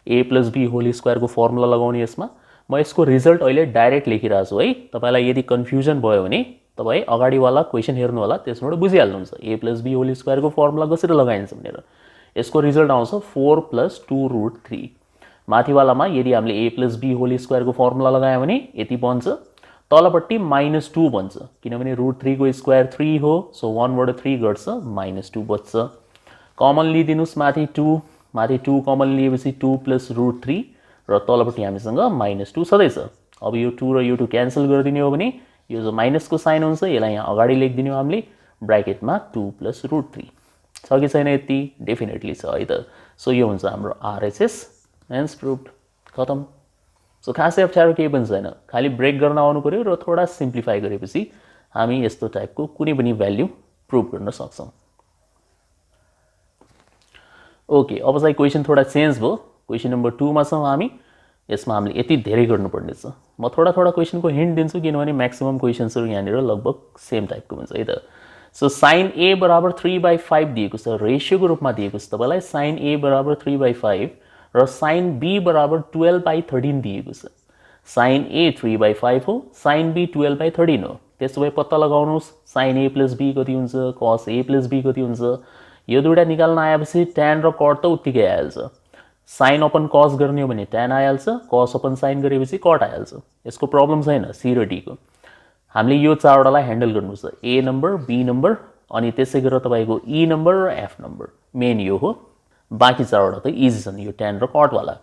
Speaker 1: a + b होल स्क्वायरको फर्मुला लगाउने यसमा। म यसको रिजल्ट अहिले डाइरेक्ट लेखिरहेको छु है। तपाईँलाई यदि कन्फ्युजन भयो भने तपाईँ अगाडिवाला क्वेसन हेर्नु होला, त्यसबाट बुझिहाल्नुहुन्छ a + b होल स्क्वायरको फर्मुला कसरी लगाइन्छ भनेर। यसको रिजल्ट आउँछ 4 + 2√3। माथिवालामा यदि हामीले a + b होल स्क्वायरको फर्मुला लगायो भने यति बन्छ, तलपट्टि -2 बन्छ, किनभने √3 को स्क्वायर 3 हो। सो 1 बाट 3 घट्छ, -2 बच्छ। कमन लिइदिनुहोस् माथि 2, माथि 2 कमन लिएपछि 2 + √3 र तलपट्टि हामीसँग -2 छँदैछ। अब यो 2 र यो 2 क्यान्सल गरिदिने हो भने यो जो माइनसको साइन हुन्छ यसलाई यहाँ अगाडि लेखिदिने हो हामीले, ब्र्याकेटमा 2 + √3 छ कि छैन, यति डेफिनेटली छ है त। सो यो हुन्छ हाम्रो आरएचएस, हेन्स प्रुभड, खतम। सो खासै अप्ठ्यारो केही पनि छैन, खालि ब्रेक गर्न आउनु पर्यो र थोडा सिम्प्लिफाई गरेपछि हामी यस्तो टाइपको कुनै पनि भ्याल्यु प्रुभ गर्न सक्छौँ। ओके, अब चाहिँ क्वेसन थोडा चेन्ज भयो। क्वेसन नम्बर 2 मा छौँ हामी। यसमा हामीले यति धेरै गर्नुपर्ने छ। म थोडा क्वेसनको हिन्ट दिन्छु, किनभने म्याक्सिमम क्वेसन्सहरू यहाँनिर लगभग सेम टाइपको हुन्छ है त। सो sin a = 3/5 दिएको छ, रेसियोको रूपमा दिएको छ तपाईँलाई। sin a = 3/5 र sin b = 12/13 दिएको छ। sin a 3/5 हो, sin b 12/13 हो। त्यसो भए पत्ता लगाउनुहोस् sin a + b कति हुन्छ, cos a + b कति हुन्छ। यो दुईटा निकाल्न आएपछि tan र cot त उत्तिकै आइहाल्छ। sin अपन cos गर्ने हो भने tan आइहाल्छ, cos अपन sin गरेपछि cot आइहाल्छ। यसको प्रब्लम छैन c र d को। हामीले यो चारवटालाई ह्यान्डल गर्नुपर्छ, a नम्बर, b नम्बर, अनि त्यसै गरेर तपाईँको e नम्बर र f नम्बर, मेन यो हो। बाँकी चारवटा त इजी छन्, यो tan र cot वाला।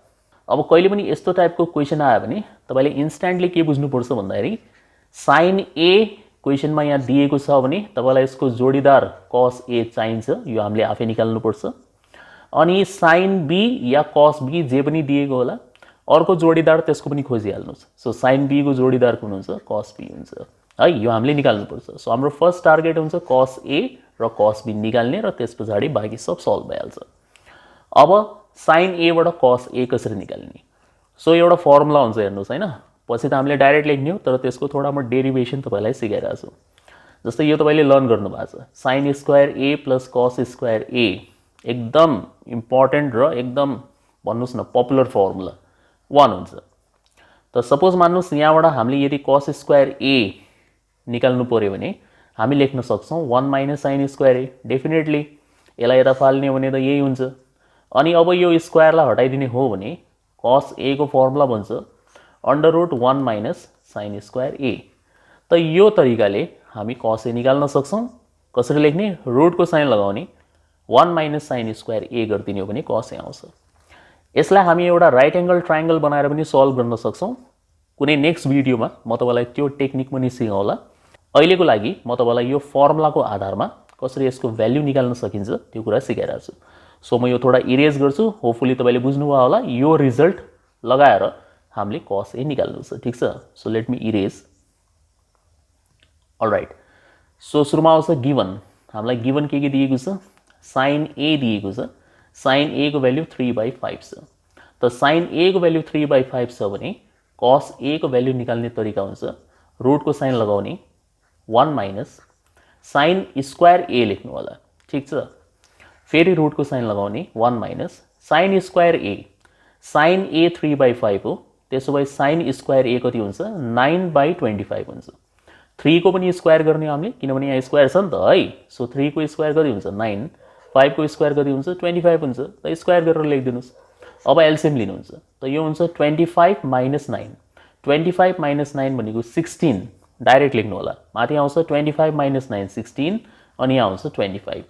Speaker 1: अब कहिले पनि यस्तो टाइपको क्वेसन आयो भने तपाईँले इन्स्ट्यान्टली के बुझ्नुपर्छ भन्दाखेरि sin a क्वेसनमा यहाँ दिएको छ भने तपाईँलाई यसको जोडीदार cos a चाहिन्छ, यो हामीले आफै निकाल्नुपर्छ। अनि sin b या cos b जे पनि दिएको होला, अर्को जोडीदार त्यसको पनि खोजिहाल्नुहोस्। सो sin b को जोडीदार कुन हुन्छ, cos b हुन्छ है, यो हामीले निकाल्नुपर्छ। सो हाम्रो फर्स्ट टार्गेट हुन्छ cos a र cos b निकाल्ने, र त्यस पछाडि बाँकी सब सल्भ भइहाल्छ। अब sin a बाट cos a कसरी निकाल्ने, सो एउटा फर्मुला हुन्छ हेर्नुहोस् हैन। पछि त हामीले डाइरेक्ट लेख्ने हो, तर त्यसको थोडा म डेरिभेसन तपाईँलाई सिकाइरहेको छु। जस्तै यो तपाईँले लर्न गर्नुभएको छ, sin square a + cos square a, एकदम इम्पोर्टेन्ट र एकदम भन्नुहोस् न पपुलर फर्मुला 1 हुन्छ। त सपोज मान्नुहोस् यहाँबाट हामीले यदि cos स्क्वायर a निकाल्नु पर्यो भने हामी लेख्न सक्छौँ 1 - sin स्क्वायर a, डेफिनेटली यसलाई यता फाल्ने हो भने त यही हुन्छ। अनि अब यो स्क्वायरलाई हटाइदिने हो भने cos a को फर्मुला भन्छ √1 - sin स्क्वायर a। त यो तरिकाले हामी cos a निकाल्न सक्छौँ। कसरी लेख्ने, रुटको साइन लगाउने, 1 माइनस साइन स्क्वायर ए गरिदिने हो भने कस ए आउँछ। यसलाई हामी एउटा राइट एंगल ट्रायंगल बनाएर पनि सल्भ गर्न सक्छौं। कुनै नेक्स्ट भिडियोमा म तपाईलाई त्यो टेक्निक पनि सिकाउँला। अहिलेको लागि म तपाईलाई यो फर्मुलाको आधारमा कसरी यसको भ्यालु निकाल्न सकिन्छ त्यो कुरा सिकाइरहेको छु। सो म यो थोडा इरेज गर्छु। होपफुली तपाईले बुझ्नुभयो होला। यो रिजल्ट लगाएर हामीले cos a निकाल्नु छ, ठीक छ। So let me erase. All right, so सुरुमा आउँछ गिवन। हामीलाई गिवन के दिएको छ? sin a दिएको छ। sin a को भ्यालु 3/5 छ। त sin a को भ्यालु 3/5 छ भने cos a को भ्यालु निकाल्ने तरिका हुन्छ रुट को साइन लगाउने 1 माइनस साइन स्क्वायर a लेख्नु होला, ठीक छ। फेरि रुट को साइन लगाउने 1 minus sine square a। Sine a 3/5 हो, त्यसो भए साइन स्क्वायर a कति हुन्छ? 9/25 हुन्छ। 3 को पनि स्क्वायर गर्ने हामीले, किनभने यहाँ स्क्वायर छ नि त है। सो 3 को स्क्वायर कति हुन्छ? 9। 5 को स्क्वायर कति हुन्छ? 25 हुन्छ। त स्क्वायर गरेर लेखिदिनुस्। अब एलसीएम लिनुहुन्छ त यो हुन्छ 25 माइनस 9। 25 माइनस 9 भनेको 16, डाइरेक्ट लेख्नु होला। माथि आउँछ 25 माइनस 9 16 अनि यहाँ आउँछ 25।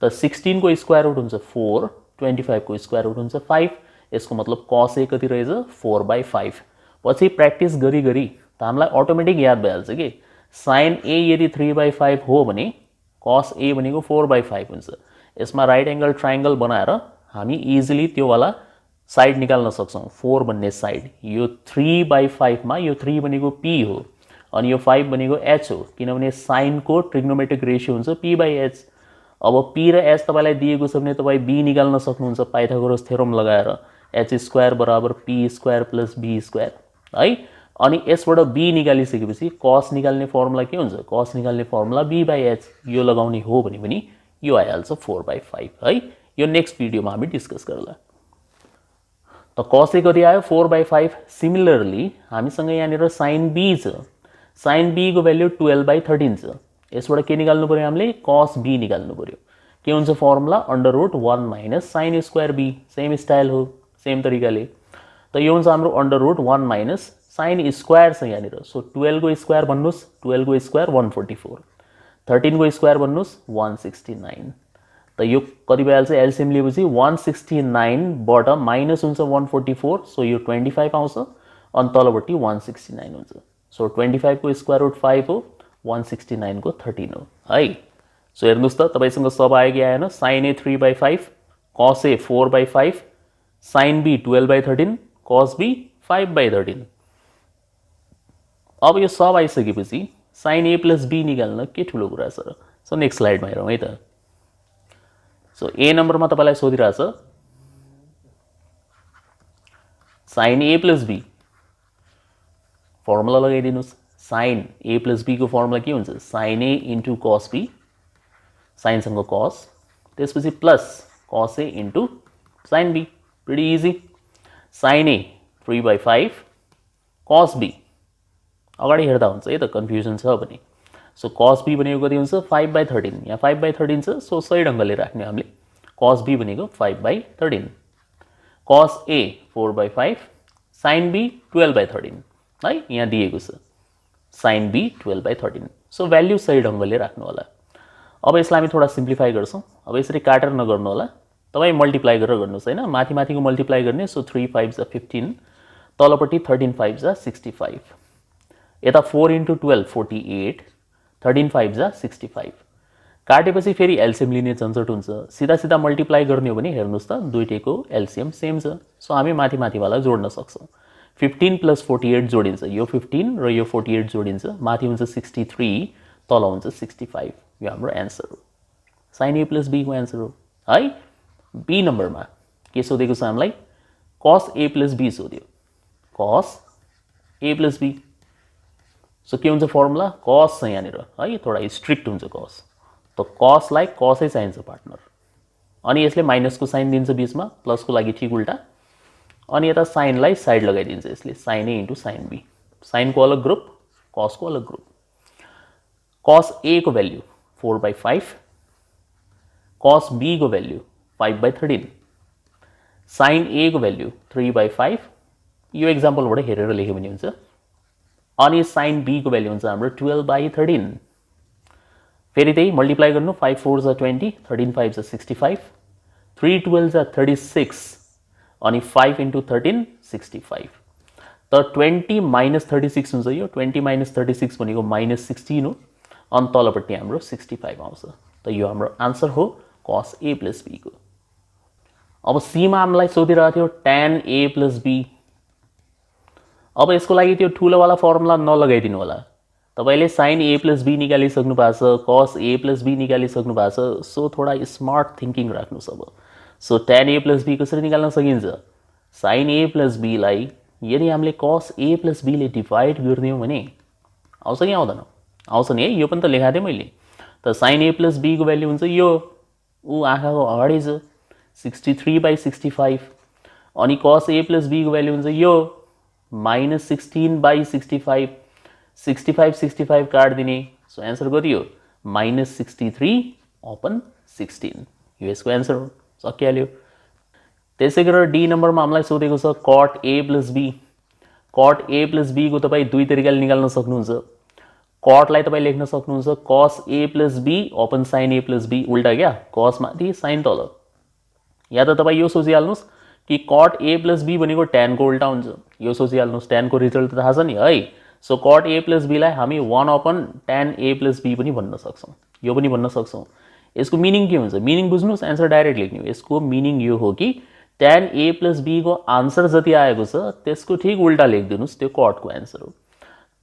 Speaker 1: त 16 को स्क्वायर रुट हुन्छ 4, 25 को स्क्वायर रुट हुन्छ 5। यसको मतलब cos a कति रहेछ? 4/5। पछि प्र्याक्टिस गरी गरी त हामीलाई अटोमेटिक याद भइहाल्छ कि sin a यदि 3/5 हो भने cos a भनेको 4/5 हुन्छ। यसमा राइट एंगल ट्रायंगल बनाएर हामी इजिली त्यो वाला साइड निकाल्न सक्छौं। 4 भन्ने साइड यो 3/5 मा यो 3 भनेको p हो अनि यो 5 भनेको h हो, किनभने sin को ट्रिग्नोमेट्रिक रेशियो हुन्छ p/h। अब p र h तपाईलाई दिएको छ भने तपाई b निकाल्न सक्नुहुन्छ पाइथागोरस थ्योरम लगाएर। h स्क्वायर बराबर p square plus b square है। अनि यसबाट b निकालिसकेपछि cos निकाल्ने फर्मुला के हुन्छ? cos निकाल्ने फर्मुला b/h। यो लगाउने हो भने पनि यो आइहाल्छ 4/5 है। यो नेक्स्ट भिडियोमा हामी डिस्कस गरौँला। त cos a कति आयो? 4/5। सिमिलरली हामीसँग यहाँनिर sin b छ। sin b को भ्यालु 12/13 छ। यसबाट के निकाल्नु पर्यो? हामीले cos b निकाल्नु पर्यो। के हुन्छ formula? Under root 1 minus sine square b। Same style हो, सेम तरिकाले। त यो हुन्छ हाम्रो under root 1 minus sine square छ यहाँनिर। सो 12 को स्क्वायर भन्नुस्, 12 को स्क्वायर 144, 13 को स्क्वायर भन्नुस् 169। त यो कति भइहाल्छ? एलसीएम लिएपछि 169 बाट माइनस हुन्छ 144, सो यो 25 आउँछ अनि तलपट्टि 169 हुन्छ। सो 25 को स्क्वायर रुट 5 हो, 169 को 13 हो है। सो हेर्नुस् त तपाईसँग सब आयो कि आएन? sin a 3/5, cos a 4/5, sin b 12/13, cos b 5/13। अब यो सब आइसकेपछि sin a प्लस b निकाल्न के ठुलो कुरा छ र? सो नेक्स्ट स्लाइडमा हेरौँ है त। सो ए नम्बरमा तपाईलाई सोधिरहेछ sin a plus b formula लगाइदिनुस्। sin a प्लस b को फर्मुला के हुन्छ? sin a into cos b, sin सँग cos, त्यसपछि plus cos a into sin b। Pretty easy. sin a 3/5, cos b अगाडि हेर्दा हुन्छ है त, कन्फ्युजन छ भने। सो cos b भनेको कति हुन्छ? 5/13। यहाँ 5/13 छ, सो सही ढंगले राख्ने हामीले। cos b भनेको 5/13, cos a 4/5, sin b 12/13 है। यहाँ दिएको छ sin b 12/13। सो भ्यालु सही ढंगले राख्नु होला। अब यसलाई हामी थोडा सिम्प्लिफाई गर्छौं। अब यसरी काटेर नगर्नु होला, तपाई मल्टिप्लाई गरेर गर्नुस् हैन। माथि माथिको मल्टिप्लाई गर्ने। सो 3 5 जा 15, तलपट्टि 13 5 जा 65, यता 4 इन्टु 12 48, 13 5 जा 65। काटेपछि फेरि एलसीएम लिने झन्झट हुन्छ। सीधा सीधा मल्टिप्लाई गर्ने हो भने हेर्नुस् त दुईटैको एलसीएम सेम छ। सो हामी माथि माथिवाला जोड्न सक्छौं। 15 प्लस 48 जोडिन्छ, यो 15 र यो 48 जोडिन्छ, माथि हुन्छ 63, तल हुन्छ 65। यो हाम्रो एन्सर हो। sin a प्लस b को एन्सर हो है। बी नम्बरमा के सोधेको छ हामीलाई? cos a प्लस b सोध्यो। cos a plus b। So के हुन्छ फर्मुला? cos छ यहाँनिर है, थोडा स्ट्रिक्ट हुन्छ cos। त cos लाई cos नै चाहिन्छ पार्टनर। अनि यसले माइनस को साइन दिन्छ बीचमा, प्लस को लागि ठीक उल्टा। अनि यता साइन लाई साइड लगाइदिन्छ यसले, sin a into sin b। Sine को अलग ग्रुप, cos को अलग ग्रुप। cos a को भ्यालु 4/5, cos b को भ्यालु 5/13, sin a को भ्यालु 3/5। यो एक्जाम्पलबाट हेरेर लेख्यो भने हुन्छ। अनि sin b को भ्यालु हुन्छ हाम्रो 12/13। फेरि त्यही मल्टिप्लाई गर्नु 5 4 जा 20 13 5 जा 65 3 12 जा 36 अनि 5 into 13 65 त 20 minus 36 हुन्छ यो 20 minus 36 भनेको minus 16 हो अनि तलपट्टि हाम्रो 65 आउँछ त यो हाम्रो आन्सर हो cos a plus b को अब c मा हामीलाई सोधिरहेको थियो tan a plus b अब यसको लागि त्यो ठुलोवाला फर्मुला नलगाइदिनु होला तपाईले sin a plus b निकालिसक्नु भएको छ cos a plus b निकालिसक्नु भएको छ सो थोडा स्मार्ट थिंकिङ राख्नुस् अब so tan a plus b कसरी निकाल्न सकिन्छ sin a plus b लाई यदि हामीले cos a plus b ले डिवाइड गरिदियौं भने आउँछ कि आउँदैन आउँछ नि है यो पनि त लेखा थिए मैले त sin a plus b को भ्यालु हुन्छ यो उ आँखाको अगाडि छ 63/65 अनि cos a plus b को भ्यालु हुन्छ यो -16/65 65 काट दिने सो आन्सर कति हो -63/16 यो यसको आन्सर हो सकिहाल्यो त्यसै गरेर डी नम्बरमा हामीलाई सोधेको छ cot a plus b cot a plus b को तपाई दुई तरिकाले निकाल्न सक्नुहुन्छ cot लाई तपाई लेख्न सक्नुहुन्छ cos a plus b open sin a plus b उल्टा क्या cos माथि sin तल या त तपाई यो सोचिहाल्नुस् कि cot a plus b भनेको tan को उल्टा हुन्छ यो सोचिहाल्नुस् tan को रिजल्ट त थाहा छ नि है so cot a plus b लाई हामी 1 upon tan a plus b पनि भन्न सक्छौं यो पनि भन्न सक्छौं यसको मिनिङ के हुन्छ मिनिङ बुझ्नुस् आन्सर डाइरेक्ट लेख्नु यसको मिनिङ यो हो कि tan a plus b को आन्सर जति आएको छ त्यसको ठीक उल्टा लेखिदिनुस् त्यो cot को आन्सर हो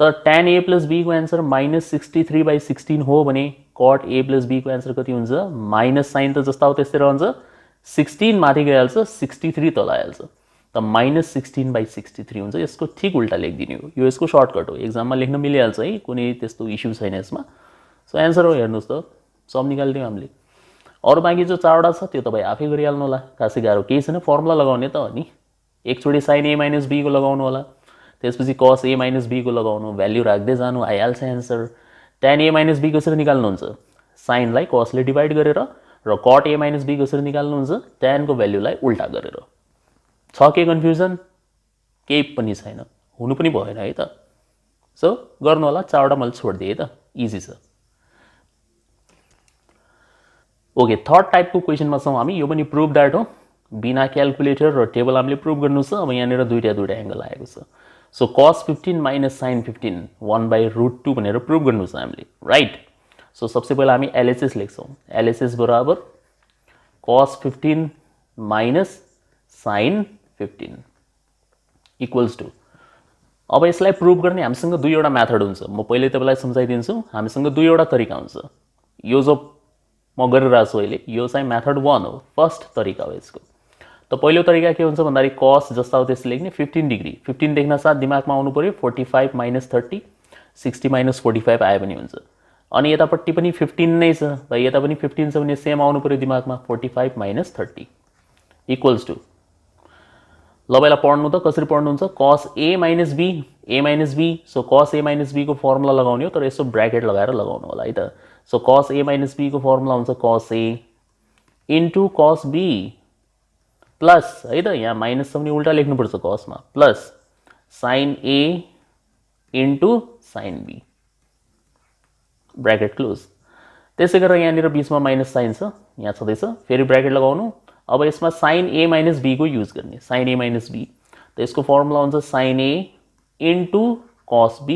Speaker 1: त tan a plus b को आन्सर -63/16 हो भने cot a plus b को आन्सर कति हुन्छ माइनस साइन त जस्ता हो त्यस्तै रहन्छ 16 माथि गइहाल्छ 63 तल आइहाल्छ त -16/63 हुन्छ यसको ठीक उल्टा लेखिदिने हो यो यसको सर्टकट हो एक्जाममा लेख्न मिलिहाल्छ है कुनै त्यस्तो इस्यु छैन यसमा सो आन्सर हो हेर्नुस् त सब निकाल्दियौ हामीले अरु बाँकी जो चारवटा छ त्यो तपाई आफै गरिहाल्नु होला खासै गाह्रो केही छैन फर्मुला लगाउने त हो नि एकचोटी sin a - b को लगाउनु होला त्यसपछि cos a - b को लगाउनु भ्यालु राख्दै जानु आइहाल्छ आन्सर tan a - b कसरी निकाल्नुहुन्छ sin लाई cos ले डिवाइड गरेर र cot a - b कसरी निकाल्नुहुन्छ tan को भ्यालुलाई उल्टा गरेर छ के कन्फ्युजन केही पनि छैन हुनु पनि भएन है त सो गर्नु होला चारवटा मैले छोड्दिए त इजी छ ओके थर्ड टाइप को क्वेशनमा छौं हामी यो पनि प्रुभ दैट हो बिना क्याल्कुलेटर र टेबल हामीले प्रुभ गर्नु छ अब यहाँनिर दुईटा एंगल आएको छ सो cos 15 minus sin 15 1/√2 भनेर प्रुभ गर्नु छ हामीले राइट सो सबसे पहिला हामी LHS लेख्छौं LHS बराबर cos 15 minus sin 15 equals to अब यसलाई प्रुभ गर्ने हामीसँग दुईवटा मेथड हुन्छ म पहिले तपाईलाई सम्झाइदिन्छु हामीसँग दुईवटा तरिका हुन्छ यो जो म गरिरहेको छु अहिले यो चाहिँ मेथड 1 हो फर्स्ट तरिका हो यसको त पहिलो तरिका के हुन्छ भन्दाखेरि cos जस्ता हो त्यसले लेख्ने 15 डिग्री 15 देख्न साथ दिमागमा आउनु पर्यो 45 - 30 60 - 45 आए पनि हुन्छ अनि यतापट्टि पनि 15 नै छ भाइ यता पनि 15 छ भने सेम आउनु पर्यो दिमागमा 45 - 30 इक्वल्स टु ल पहिला पढ्नु त कसरी पढ्नुहुन्छ cos a - b so cos a - b को फर्मुला लगाउने हो तर यसो ब्र्याकेट लगाएर लगाउनु होला है त सो cos a - b को फर्मुला हुन्छ cos a into cos b plus है त यहाँ माइनस छ भने उल्टा लेख्नु पर्छ cos मा plus sin a into sin b bracket close त्यसै गरेर यहाँनिर बीचमा माइनस साइन छ यहाँ छदैछ फेरि ब्र्याकेट लगाउनु अब यसमा sin a - b को युज गर्ने sin a - b त यसको फर्मुला हुन्छ sin a into cos b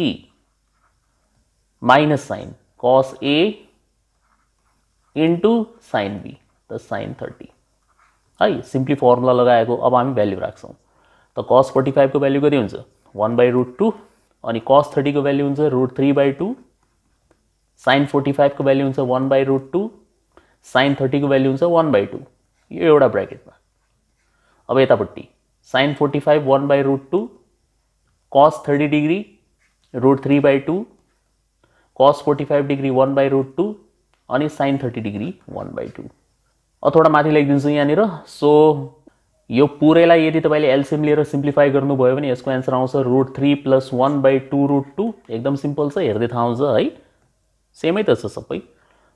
Speaker 1: minus sine cos a into sin b त sin 30 है सिम्पली फर्मुला लगाएको अब हामी भ्यालु राख्छौं त cos 45 को भ्यालु कति हुन्छ 1/√2 अनि cos 30 को भ्यालु हुन्छ √3/2 sin 45 को भ्यालु हुन्छ 1/√2 sin 30 को भ्यालु हुन्छ 1/2 यो एउटा ब्र्याकेटमा अब यतापट्टि sin 45 1/√2 cos 30 degree √3/2 cos 45 degree 1/√2 अनि sin 30 डिग्री 1/2 अब थोडा माथि लेखिदिन्छु यहाँनिर सो यो पुरैलाई यदि तपाईले एलसीएम लिएर सिम्प्लिफाई गर्नुभयो भने यसको आन्सर आउँछ √3 + 1/2√2 एकदम सिम्पल छ हेर्दै थाहा हुन्छ है सेमै त छ सबै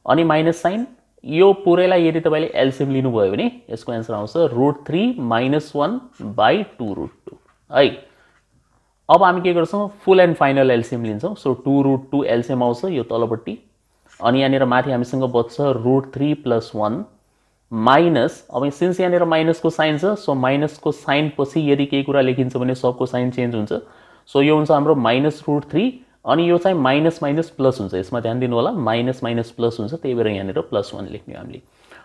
Speaker 1: अनि माइनस साइन यो पुरैलाई यदि तपाईले एलसीएम लिनुभयो भने यसको आन्सर आउँछ √3 - 1/2√2 है अब हामी के गर्छौं फुल एन्ड फाइनल एलसीएम लिन्छौं सो 2√2 एलसीएम आउँछ यो तलपट्टि अनि यहाँनिर माथि हामीसँग बच्छ √3 + 1 माइनस, अब सिन्स यहाँनिर माइनसको साइन छ सो माइनसको साइन पछि यदि केही कुरा लेखिन्छ भने सबको साइन चेन्ज हुन्छ। सो यो हुन्छ हाम्रो -√3 अनि यो चाहिँ माइनस माइनस प्लस हुन्छ। यसमा ध्यान दिनु होला, माइनस माइनस प्लस हुन्छ, त्यही भएर यहाँनिर +1 लेख्ने हामीले।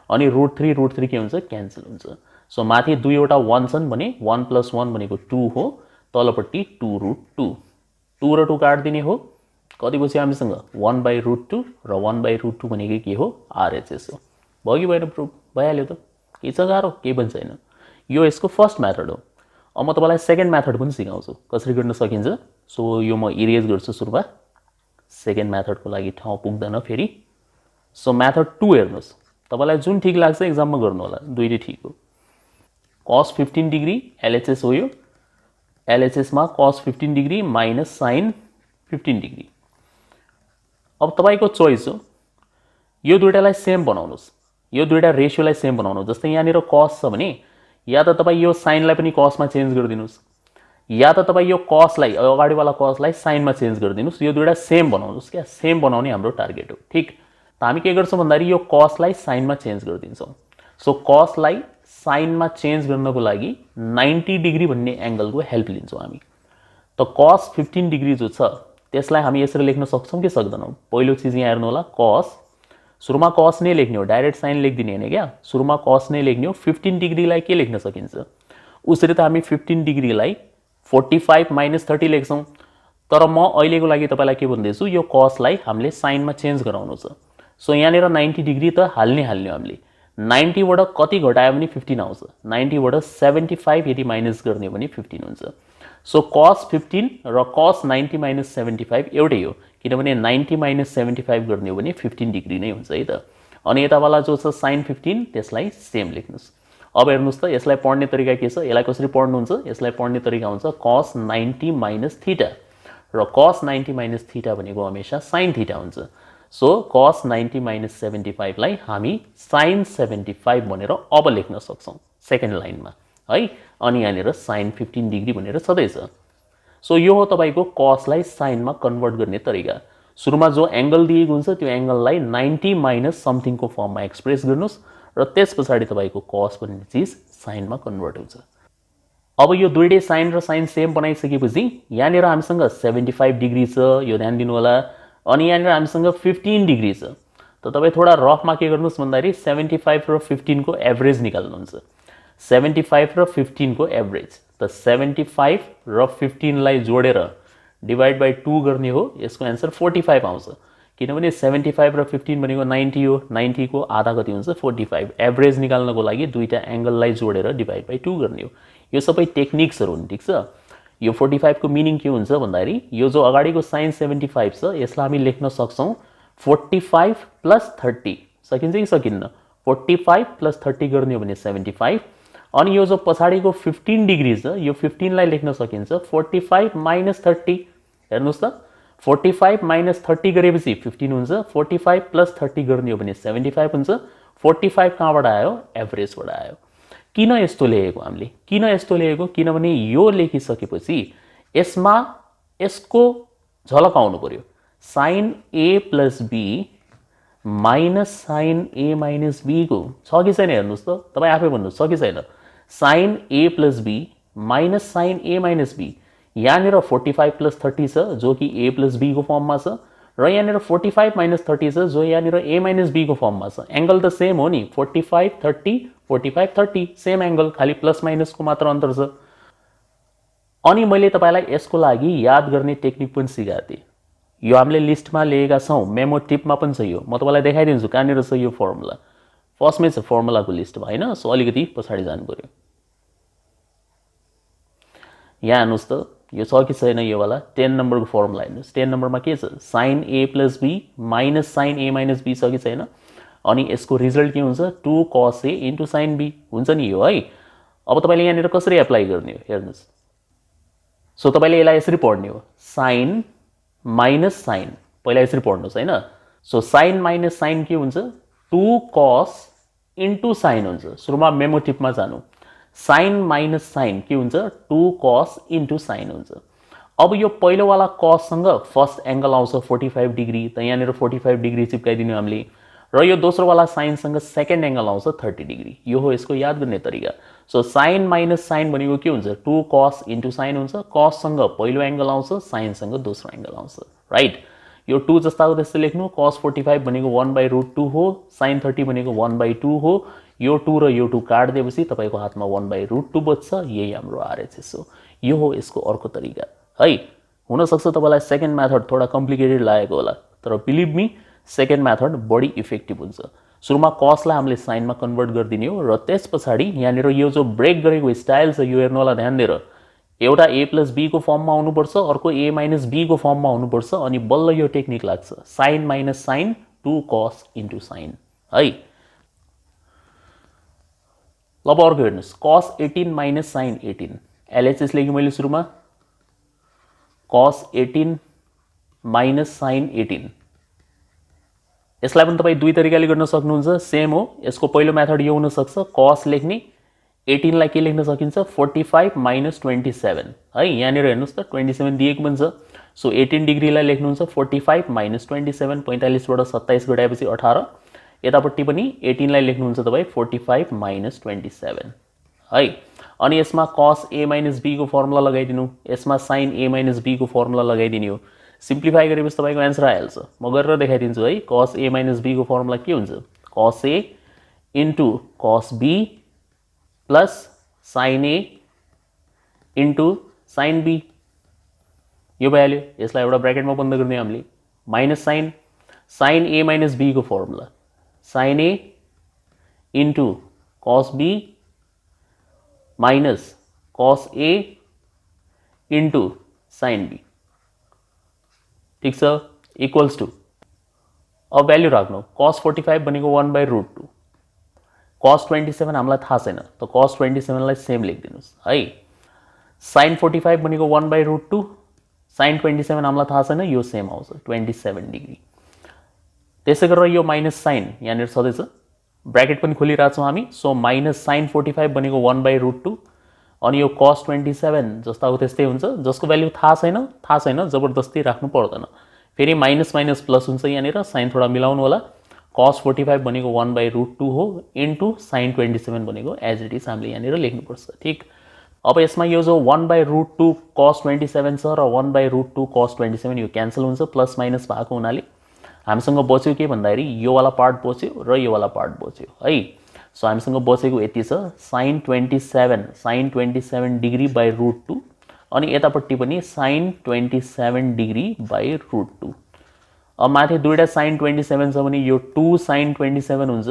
Speaker 1: अनि √3 के हुन्छ, क्यान्सल हुन्छ। सो माथि दुईवटा 1 छन् भने 1 + 1 भनेको 2 हो, तलपट्टि 2√2, 2 र 2 काटिदिने हो, कति बस्यो हामीसँग 1/√2 र 1/√2 भनेको के हो, आरएचएस हो। भयो कि भएन प्रुफ, भइहाल्यो त, केही छ गाह्रो, केही पनि छैन। यो यसको फर्स्ट मेथड हो। अब म तपाईँलाई सेकेन्ड मेथड पनि सिकाउँछु कसरी गर्न सकिन्छ। सो यो म इरेज गर्छु सुरुमा, सेकेन्ड मेथडको लागि ठाउँ पुग्दैन फेरि। सो मेथड 2 हेर्नुहोस्, तपाईँलाई जुन ठिक लाग्छ एक्जाममा गर्नु होला, दुईटै ठिक हो। cos 15 डिग्री एलएचएस हो यो, एलएचएसमा cos 15 degree minus sine 15 degree. अब तपाईँको चोइस हो, यो दुईटालाई सेम बनाउनुहोस्, यो दुईटा रेसियोलाई सेम बनाउनुहोस्। जस्तै यहाँनिर cos छ भने या त तपाईँ यो साइनलाई पनि cosमा चेन्ज गरिदिनुहोस्, या त तपाईँ यो cosलाई अगाडिवाला cosलाई साइनमा चेन्ज गरिदिनुहोस्। यो दुईटा सेम बनाउनुहोस्, क्या सेम बनाउने हाम्रो टार्गेट हो। ठिक, त हामी के गर्छौँ भन्दाखेरि यो cosलाई साइनमा चेन्ज गरिदिन्छौँ। सो cosलाई साइनमा चेन्ज गर्नको लागि 90 डिग्री भन्ने एङ्गलको हेल्प लिन्छौँ हामी। त cos 15 डिग्री जो छ त्यसलाई हामी यसरी लेख्न सक्छौँ कि सक्दैनौँ। पहिलो चिज यहाँ हेर्नु होला, cos, सुरुमा cos नै लेख्ने हो, डाइरेक्ट साइन लेखिदिने होइन क्या, सुरुमा cos नै लेख्ने हो। 15 डिग्रीलाई के लेख्न सकिन्छ, उसरी त हामी 15 डिग्रीलाई 45 - 30 लेख्छौँ। तर म अहिलेको लागि तपाईँलाई के भन्दैछु, यो cosलाई हामीले साइनमा चेन्ज गराउनु छ। सो यहाँनिर 90 डिग्री त हाल्ने हामीले, 90 बाट कति घटायो भने 15 आउँछ, 90 बाट 75 यदि माइनस गर्ने हो भने 15 हुन्छ। सो cos 15 र cos 90 - 75 एउटै हो, किनभने 90 - 75 गर्ने हो भने 15 डिग्री नै हुन्छ है त। अनि यतावाला जो छ sin 15 त्यसलाई सेम लेख्नुहोस्। अब हेर्नुहोस् त यसलाई पढ्ने तरिका के छ, यसलाई कसरी पढ्नुहुन्छ, यसलाई पढ्ने तरिका हुन्छ cos 90 - थीटा, र cos 90 - थीटा भनेको हमेशा sin थीटा हुन्छ। सो cos 90 - 75 लाई हामी sin 75 भनेर अब लेख्न सक्छौँ सेकेन्ड लाइनमा है। अनि यहाँनिर sin 15 डिग्री भनेर छँदैछ। सो यो हो तपाईँको cosलाई साइनमा कन्भर्ट गर्ने तरिका। सुरुमा जो एङ्गल दिएको हुन्छ त्यो एङ्गललाई 90 माइनस समथिङको फर्ममा एक्सप्रेस गर्नुहोस् र त्यस पछाडि तपाईँको cos भन्ने चिज साइनमा कन्भर्ट हुन्छ। अब यो दुईटै साइन र साइन सेम बनाइसकेपछि यहाँनिर हामीसँग 75 डिग्री छ, यो ध्यान दिनु होला। अनि यहाँनिर हामीसँग 15 डिग्री छ। त तपाईँ थोडा रफमा के गर्नुहोस् भन्दाखेरि 75 र 15 को एभरेज निकाल्नुहुन्छ। 75 र 15 को एभरेज, त 75 र 15 लाई जोडेर डिवाइड बाई 2 गर्ने हो, यसको एन्सर 45 आउँछ। किनभने 75 र 15 भनेको 90 हो, 90 को आधा कति हुन्छ, 45। एभरेज निकाल्नको लागि दुईटा एङ्गललाई जोडेर डिवाइड बाई 2 गर्ने हो। यो सबै टेक्निक्सहरू हुन्, ठिक छ। यो 45 को मिनिङ के हुन्छ भन्दाखेरि यो जो अगाडिको sin 75 छ यसलाई हामी लेख्न सक्छौँ 45 + 30, सकिन्छ कि सकिन्न, 45 + 30 गर्ने हो भने 75। अनि यो जो पछाडिको 15 डिग्री छ यो 15 लाई लेख्न सकिन्छ 45 - 30। हेर्नुहोस् त, 45 - 30 गरेपछि 15 हुन्छ, 45 + 30 गर्ने हो भने 75 हुन्छ। 45 कहाँबाट आयो, एभरेजबाट आयो। किन यस्तो लेखेको हामीले, किन यस्तो लेखेको, किनभने यो लेखिसकेपछि यसमा यसको झलक आउनु पर्यो। sin a + b minus sin a - b को छ कि छैन हेर्नुहोस् त, तपाईँ आफै भन्नुहोस् छ कि छैन। sin a + b minus sin a - b, यहाँनिर 45 + 30 छ जो कि a + b को फर्ममा छ, र यहाँनिर 45 - 30 छ जो यहाँनिर a - b को फर्ममा छ। एङ्गल त सेम हो नि, 45 30 45 30 सेम एङ्गल, खालि प्लस माइनसको मात्र अन्तर छ। अनि मैले तपाईँलाई यसको लागि याद गर्ने टेक्निक पनि सिकाएको थिएँ। यो हामीले लिस्टमा लिएका छौँ, मेमो टिपमा पनि छ यो, म तपाईँलाई देखाइदिन्छु कहाँनिर छ यो फर्मुला। फर्स्टमै छ फर्मुलाको लिस्टमा होइन, सो अलिकति पछाडि जानु पर्यो। यहाँ हेर्नुहोस् त यो छ कि छैन, यो वाला 10 नम्बरको फर्मुला हेर्नुहोस्। 10 नम्बरमा के छ, sin a + b minus sin a - b छ कि छैन। अनि यसको रिजल्ट के हुन्छ, 2 cos a * sin b हुन्छ नि यो है। अब तपाईँले यहाँनिर कसरी एप्लाई गर्ने हो हेर्नुहोस्। सो तपाईँले यसलाई यसरी पढ्ने हो, sin माइनस sin, पहिला यसरी पढ्नुहोस् होइन। सो sin माइनस sin के हुन्छ, 2 cos * sin हुन्छ। सुरुमा मेमो टिपमा जानु, sin माइनस sin के हुन्छ, 2 cos * sin हुन्छ। अब यो पहिलोवाला कससँग फर्स्ट एङ्गल आउँछ 45 डिग्री, त यहाँनिर 45 डिग्री चिप्काइदिनु हामीले। र यो दोस्रोवाला साइनसँग सेकेन्ड एङ्गल आउँछ 30 डिग्री। यो हो यसको याद गर्ने तरिका। सो साइन माइनस साइन भनेको के हुन्छ, 2 कस इन्टु साइन हुन्छ। कससँग पहिलो एङ्गल आउँछ, साइनसँग दोस्रो एङ्गल आउँछ, राइट। यो 2 जस्ताको त्यस्तै लेख्नु। कस 45 भनेको 1/√2 हो, साइन 30 भनेको 1/2 हो। यो 2 र यो 2 काटिदिएपछि तपाईँको हातमा 1/√2 बच्छ। यही हाम्रो आरएचएस हो। यो हो यसको अर्को तरिका है। हुनसक्छ तपाईँलाई सेकेन्ड मेथड थोडा कम्प्लिकेटेड लागेको होला, तर बिलिभ मी सेकेन्ड मेथड बढी इफेक्टिभ हुन्छ। सुरुमा कसलाई हामीले साइनमा कन्भर्ट गरिदिने हो, र त्यस पछाडि यहाँनिर यो जो ब्रेक गरेको स्टाइल छ यो हेर्नु होला ध्यान दिएर। एउटा a प्लस b को फर्ममा आउनुपर्छ, अर्को a माइनस b को फर्ममा आउनुपर्छ, अनि बल्ल यो टेक्निक लाग्छ, sign minus sine 2 cos into sign है। अब अर्को हेर्नुहोस्, कस 18 माइनस साइन 18। एलएचएस लेखेँ मैले सुरुमा, कस 18 माइनस साइन 18। यसलाई पनि तपाईँ दुई तरिकाले गर्न सक्नुहुन्छ, सेम हो। यसको पहिलो मेथड यो हुनसक्छ, कस लेख्ने 18 लाई के लेख्न सकिन्छ, 45 माइनस 27 है। यहाँनिर हेर्नुहोस् त 27 दिएको पनि छ। सो 18 डिग्रीलाई लेख्नुहुन्छ 45 माइनस 27, 45 बाट 27 घटाएपछि 18। यतापट्टि पनि 18 लाई लेख्नुहुन्छ तपाईँ 45 माइनस 27 है। अनि यसमा कस ए माइनस बी को फर्मुला लगाइदिनु, यसमा साइन ए माइनस बी को फर्मुला लगाइदिने हो। सिम्प्लिफाई गरेपछि तपाईँको एन्सर आइहाल्छ। म गरेर देखाइदिन्छु है। कस ए माइनस बी को फर्मुला के हुन्छ, cos A into cos B plus sine A into sine B. यो भइहाल्यो। यसलाई एउटा ब्र्याकेटमा बन्द गर्ने हामीले। Minus sine, sine A minus B को formula sine A into cos B minus cos A into sine be. ठिक छ, इक्वल्स टु, अब भ्याल्यु राख्नु। कस 45 भनेको 1/√2, कस 27 हामीलाई थाहा छैन, त कस 27 लाई सेम लेखिदिनुहोस् है। साइन 45 भनेको 1/√2, साइन 27 हामीलाई थाहा छैन, यो सेम आउँछ 27 डिग्री। त्यसै गरेर यो माइनस साइन यहाँनिर छँदैछ, ब्र्याकेट पनि खोलिरहेको छौँ हामी। सो माइनस साइन 45 भनेको 1/√2, अनि यो कस 27 जस्ताको त्यस्तै हुन्छ। जसको भ्याल्यु थाहा छैन, जबरजस्ती राख्नु पर्दैन। फेरि माइनस माइनस प्लस हुन्छ यहाँनिर, साइन थोडा मिलाउनु होला। कस 45 भनेको 1/√2 हो इन्टु साइन 27 भनेको एज इट इज हामीले यहाँनिर लेख्नुपर्छ। ठिक, अब यसमा यो जो 1/√2 कस 27 छ र 1/√2 कस 27 यो क्यान्सल हुन्छ, प्लस माइनस भएको हुनाले हामीसँग बच्यो के भन्दाखेरि यो वाला पार्ट बच्यो र यो वाला पार्ट बच्यो है। सो हामीसँग बचेको यति छ, साइन 27 डिग्री बाई √2, अनि यतापट्टि पनि साइन 27 डिग्री बाई √2। अब माथि दुईटा साइन 27 छ भने यो 2 साइन 27 हुन्छ,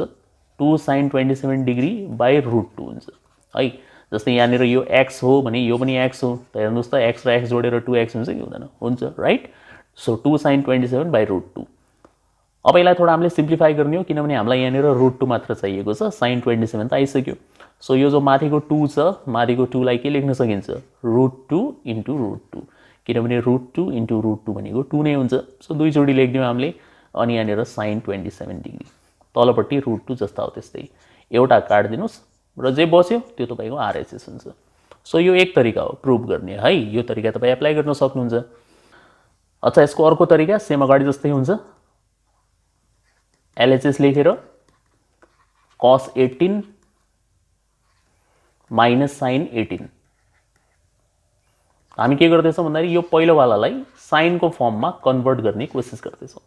Speaker 1: 2 साइन 27 डिग्री बाई √2 हुन्छ है। जस्तै यहाँनिर यो एक्स हो भने यो पनि एक्स हो, त हेर्नुहोस् त एक्स र एक्स जोडेर 2x हुन्छ कि हुँदैन, हुन्छ राइट। So 2 sign 27 by √2। अब यसलाई थोडा हामीले सिम्प्लिफाई गर्ने हो, किनभने हामीलाई यहाँनिर √2 मात्र चाहिएको छ, साइन 27 त आइसक्यो। सो यो जो माथिको 2 छ, माथिको 2 लाई के लेख्न सकिन्छ, √2 इन्टु √2, किनभने √2 इन्टु √2 भनेको 2 नै हुन्छ। सो दुईचोटि लेखिदिउँ हामीले, अनि यहाँनिर साइन 27 डिग्री, तलपट्टि √2 जस्ता हो त्यस्तै। एउटा काटिदिनुहोस् र जे बच्यो त्यो तपाईँको आरएचएस हुन्छ। सो यो एक तरिका हो प्रुभ गर्ने है, यो तरिका तपाईँ एप्लाई गर्न सक्नुहुन्छ। अच्छा, यसको अर्को तरिका सेम अगाडि जस्तै हुन्छ। एलएचएस लेखेर कस 18 माइनस साइन 18। हामी के गर्दैछौँ भन्दाखेरि यो पहिलोवालालाई साइनको फर्ममा कन्भर्ट गर्ने कोसिस गर्दैछौँ।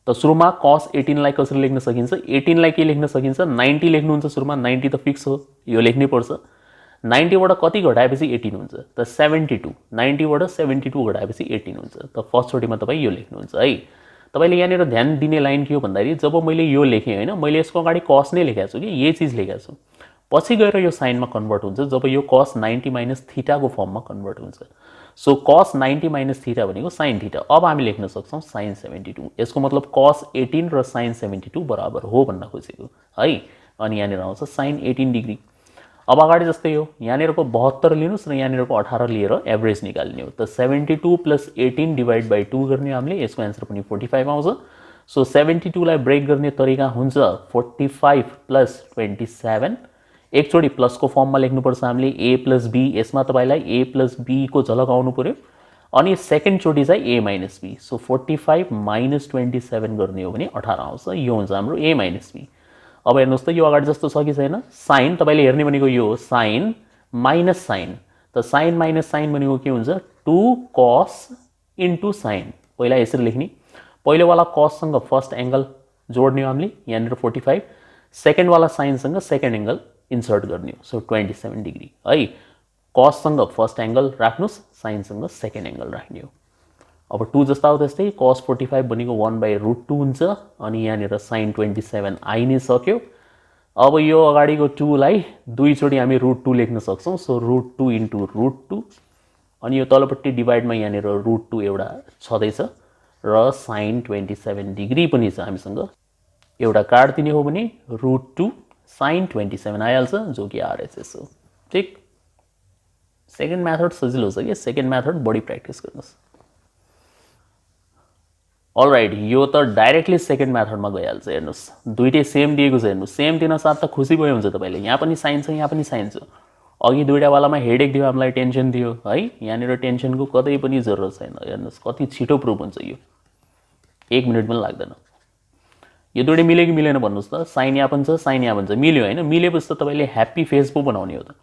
Speaker 1: त सुरुमा कस 18 लाई कसरी लेख्न सकिन्छ, 18 लाई के लेख्न सकिन्छ, 90 लेख्नुहुन्छ सुरुमा। 90 त फिक्स हो, यो लेख्नै पर्छ। 90 बाट कति घटाएपछि 18 हुन्छ, त 72। 90 बाट 72 घटाएपछि 18 हुन्छ, त फर्स्ट चोटिमा तपाईँ यो लेख्नुहुन्छ है। तपाईँले यहाँनिर ध्यान दिने लाइन के हो भन्दाखेरि जब मैले यो लेखेँ होइन, मैले यसको अगाडि कस नै लेखेको छु कि यही चिज लेखेको छु, पछि गएर यो साइनमा कन्भर्ट हुन्छ जब यो कस 90 माइनस थीटाको फर्ममा कन्भर्ट हुन्छ। सो कस 90 माइनस थीटा भनेको साइन थीटा। अब हामी लेख्न सक्छौँ साइन 72। यसको मतलब कस 18 र साइन 72 बराबर हो भन्न खोजेको है। अनि यहाँनिर आउँछ साइन 18 डिग्री। अब अगाडि जस्तै हो, यहाँनिरको 72 लिनुहोस् र यहाँनिरको 18 लिएर एभरेज निकाल्ने हो। त 72 प्लस 18 डिभाइड बाई 2 गर्ने हामीले, यसको एन्सर पनि 45 आउँछ। सो 72 लाई ब्रेक गर्ने तरिका हुन्छ 45 प्लस 27। एकचोटि प्लसको फर्ममा लेख्नुपर्छ हामीले, ए प्लस बी। यसमा तपाईँलाई ए प्लस बी को झलक आउनु पर्यो। अनि सेकेन्डचोटि चाहिँ ए माइनस बी। सो 45 माइनस 27 गर्ने हो भने 18 आउँछ। यो हुन्छ हाम्रो ए माइनस बी। अब हेर्नुहोस् त यो अगाडि जस्तो छ कि छैन। साइन तपाईँले हेर्ने भनेको यो हो साइन माइनस साइन। त साइन माइनस साइन भनेको के हुन्छ 2 कस इन्टु साइन। पहिला यसरी लेख्ने, पहिलोवाला कससँग फर्स्ट एङ्गल जोड्ने हो हामीले यहाँनिर 45, सेकेन्डवाला साइनसँग सेकेन्ड एङ्गल इन्सर्ट गर्ने हो। सो 27 डिग्री है। कससँग फर्स्ट एङ्गल राख्नुहोस्, साइनसँग सेकेन्ड एङ्गल राख्ने हो। अब 2 जस्ता हो त्यस्तै कस 45 भनेको 1/√2 हुन्छ। अनि यहाँनिर साइन 27 आइ नै सक्यो। अब यो अगाडिको 2 लाई दुईचोटि हामी √2 लेख्न सक्छौँ। सो √2 इन्टु √2 अनि यो तलपट्टि डिभाइडमा यहाँनिर √2 एउटा छँदैछ र साइन 27 डिग्री पनि छ हामीसँग। एउटा काट्दिने हो भने √2 साइन 27 आइहाल्छ, जो कि आरएचएस हो। ठिक। सेकेन्ड मेथड सजिलो छ कि सेकेन्ड मेथड बढी प्र्याक्टिस गर्नुहोस्। अलराइट, यो त डाइरेक्टली सेकेन्ड मेथडमा गइहाल्छ। हेर्नुहोस् दुइटै सेम दिएको छ। हेर्नुहोस् सेम दिन साथ त खुसी भयो हुन्छ तपाईँले। यहाँ पनि साइन छ, यहाँ पनि साइन छ। अघि दुइटावालामा हेडेक दियो, हामीलाई टेन्सन दियो है। यहाँनिर टेन्सनको कतै पनि जरुरत छैन। हेर्नुहोस् कति छिटो प्रुभ हुन्छ यो, 1 मिनट पनि लाग्दैन। यो दुइटै मिल्यो कि मिलेन भन्नुहोस् त। साइन यहाँ पनि छ, साइन यहाँ पनि छ, मिल्यो होइन। मिलेपछि त तपाईँले ह्याप्पी फेस पो बनाउने हो त।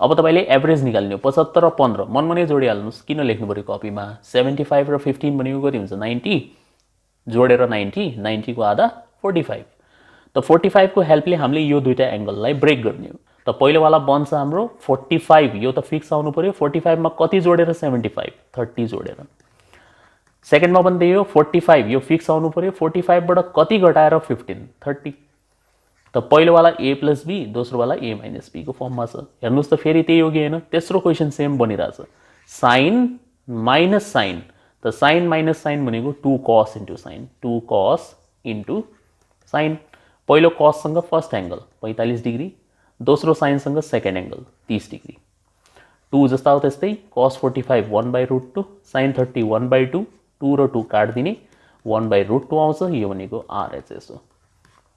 Speaker 1: अब तपाईँले एभरेज निकाल्ने हो। 75 र 15 मनमनै जोडिहाल्नुहोस्। किन लेख्नु पऱ्यो कपीमा? 75 र 15 भनेको कति हुन्छ 90, जोडेर 90, 90 को आधा 45। त 45 को हेल्पले हामीले यो दुईटा एङ्गललाई ब्रेक गर्ने हो। त पहिलोवाला बन्छ हाम्रो 45, यो त फिक्स आउनु पऱ्यो। 45 मा कति जोडेर 75, 30 जोडेर। सेकेन्डमा पनि त्यही हो, 45 यो फिक्स आउनु पऱ्यो। 45 बाट कति घटाएर 15, 30। त पहिलोवाला ए प्लस बी, दोस्रोवाला ए माइनस बी को फर्ममा छ। हेर्नुहोस् त फेरि त्यही हो कि होइन। तेस्रो क्वेसन सेम बनिरहेछ, साइन माइनस साइन। त साइन माइनस साइन भनेको 2 cos into sign, 2 cos into sign. पहिलो कससँग फर्स्ट एङ्गल 45 डिग्री, दोस्रो साइनसँग सेकेन्ड एङ्गल 30 डिग्री। 2 जस्ता हो त्यस्तै कस 45 1/√2, साइन 30 1/2, 2 र 2 काट्दिने 1/√2 आउँछ। यो भनेको आरएचएस हो।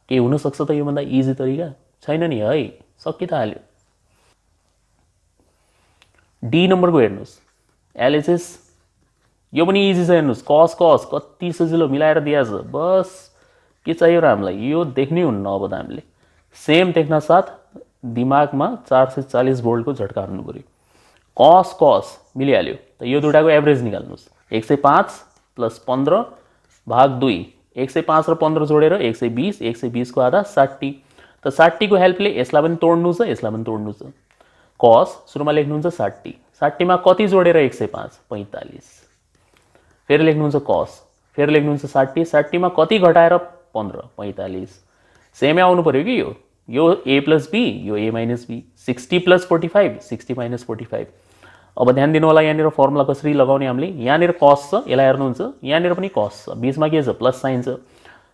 Speaker 1: के हुनसक्छ त योभन्दा इजी तरिका छैन नि है, सकि त हाल्यो। डी नम्बरको हेर्नुहोस् एलएचएस, यो पनि इजी छ। हेर्नुहोस् कस कस कति सजिलो मिलाएर दिएछ। बस के चाहियो र हामीलाई, यो देख्नै हुन्न। अब त हामीले सेम देख्न साथ दिमागमा 440 भोल्टको झट्का हान्नु पऱ्यो। कस कस मिलिहाल्यो। त यो दुटाको एभरेज निकाल्नुहोस्। 105 प्लस 15 भाग 2, 105 र 15 जोडेर 120, 120 को आधा 60। त 60 को हेल्पले यसलाई पनि तोड्नु छ, यसलाई पनि तोड्नु छ। कस सुरुमा लेख्नुहुन्छ 60, 60 मा कति जोडेर 105, 45। फेरि लेख्नुहुन्छ कस, फेरि लेख्नुहुन्छ 60, 60 मा कति घटाएर 15, 45। सेमै आउनु पर्यो कि यो ए प्लस बी, यो ए माइनस बी। 60 plus 45, 60 minus 45। अब ध्यान दिनु होला यहाँनिर फर्मुला कसरी लगाउने हामीले। यहाँनिर कस छ, यसलाई हेर्नुहुन्छ, यहाँनिर पनि कस छ, बीचमा के छ प्लस साइन छ।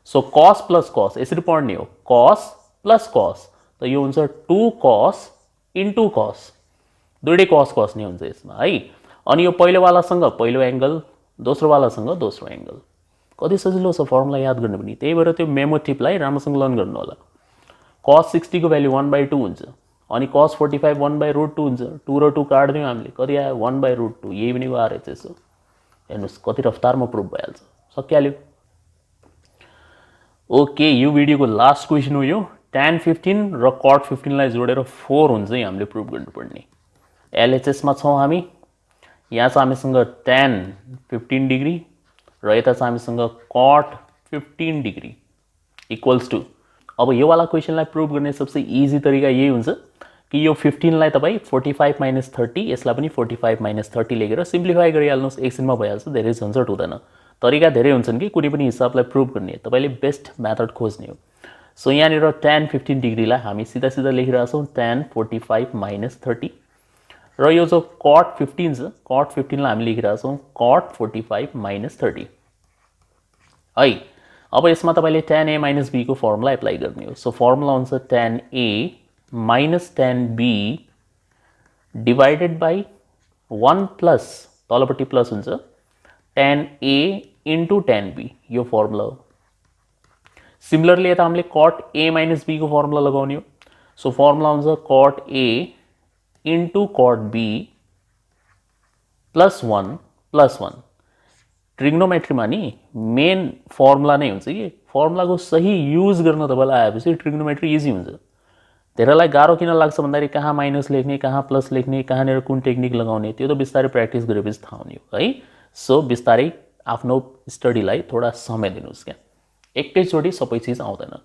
Speaker 1: सो कस प्लस कस यसरी पढ्ने हो, कस प्लस कस। त यो हुन्छ 2 कस इन्टु कस, दुइटै कस कस नै हुन्छ यसमा है। अनि यो पहिलोवालासँग पहिलो एङ्गल, दोस्रोवालासँग दोस्रो एङ्गल। कति सजिलो छ फर्मुला याद गर्ने पनि। त्यही भएर त्यो मेमो टिपलाई राम्रोसँग लर्न गर्नु होला। कस 60 को भ्याल्यु 1/2 हुन्छ। अनि कस 45 1/√2 हुन्छ। 2 र 2 काट्दियौँ हामीले, कति आयो 1/√2। यही भनेको आरएचएस हो। हेर्नुहोस् कति रफ्तारमा प्रुभ भइहाल्छ, सकिहाल्यो। ओके, यो भिडियोको लास्ट क्वेसन हो यो। tan 15 र cot 15 लाई जोडेर 4 हुन्छ हामीले प्रुभ गर्नुपर्ने। एलएचएसमा छौँ हामी। यहाँ छ हामीसँग tan 15 डिग्री र यता छ हामीसँग cot 15 डिग्री इक्वल्स टू। अब यो वाला क्वेसनलाई प्रुभ गर्ने सबसे इजी तरिका यही हुन्छ कि यो 15 लाई तपाईँ 45 माइनस 30, यसलाई पनि 45 माइनस 30 लेखेर सिम्प्लिफाई गरिहाल्नुहोस्, एकछिनमा भइहाल्छ, धेरै झन्झट हुँदैन। तरिका धेरै हुन्छन् कि कुनै पनि हिसाबलाई प्रुभ गर्ने, तपाईँले बेस्ट मेथड खोज्ने हो। सो यहाँनिर tan 15 डिग्रीलाई हामी सिधा सिधा लेखिरहेछौँ tan 45 माइनस 30 र यो जो cot 15 छ, cot 15 लाई हामी लेखिरहेछौँ cot 45 माइनस 30 है। अब यसमा तपाईँले tan a माइनस b को फर्मुला एप्लाई गर्ने हो। सो फर्मुला हुन्छ tan a minus tan b divided by 1 plus, तलपट्टि प्लस हुन्छ, tan a into tan b, यो फर्मुला हो। सिमिलरली यता हामीले cot a माइनस b को फर्मुला लगाउने हो। सो फर्मुला हुन्छ cot a into cot b plus 1 +1 ट्रिग्नोमेट्रीमा नि मेन फर्मुला नै हुन्छ कि फर्मुलाको सही युज गर्न तपाईँलाई आएपछि ट्रिग्नोमेट्री इजी हुन्छ। धेरैलाई गाह्रो किन लाग्छ भन्दाखेरि कहाँ माइनस लेख्ने, कहाँ प्लस लेख्ने, कहाँनिर कुन टेक्निक लगाउने, त्यो त बिस्तारै प्र्याक्टिस गरेपछि थाहा हुने हो है। सो बिस्तारै आफ्नो स्टडीलाई थोडा समय दिनुहोस् क्या, एकैचोटि सबै चिज आउँदैन।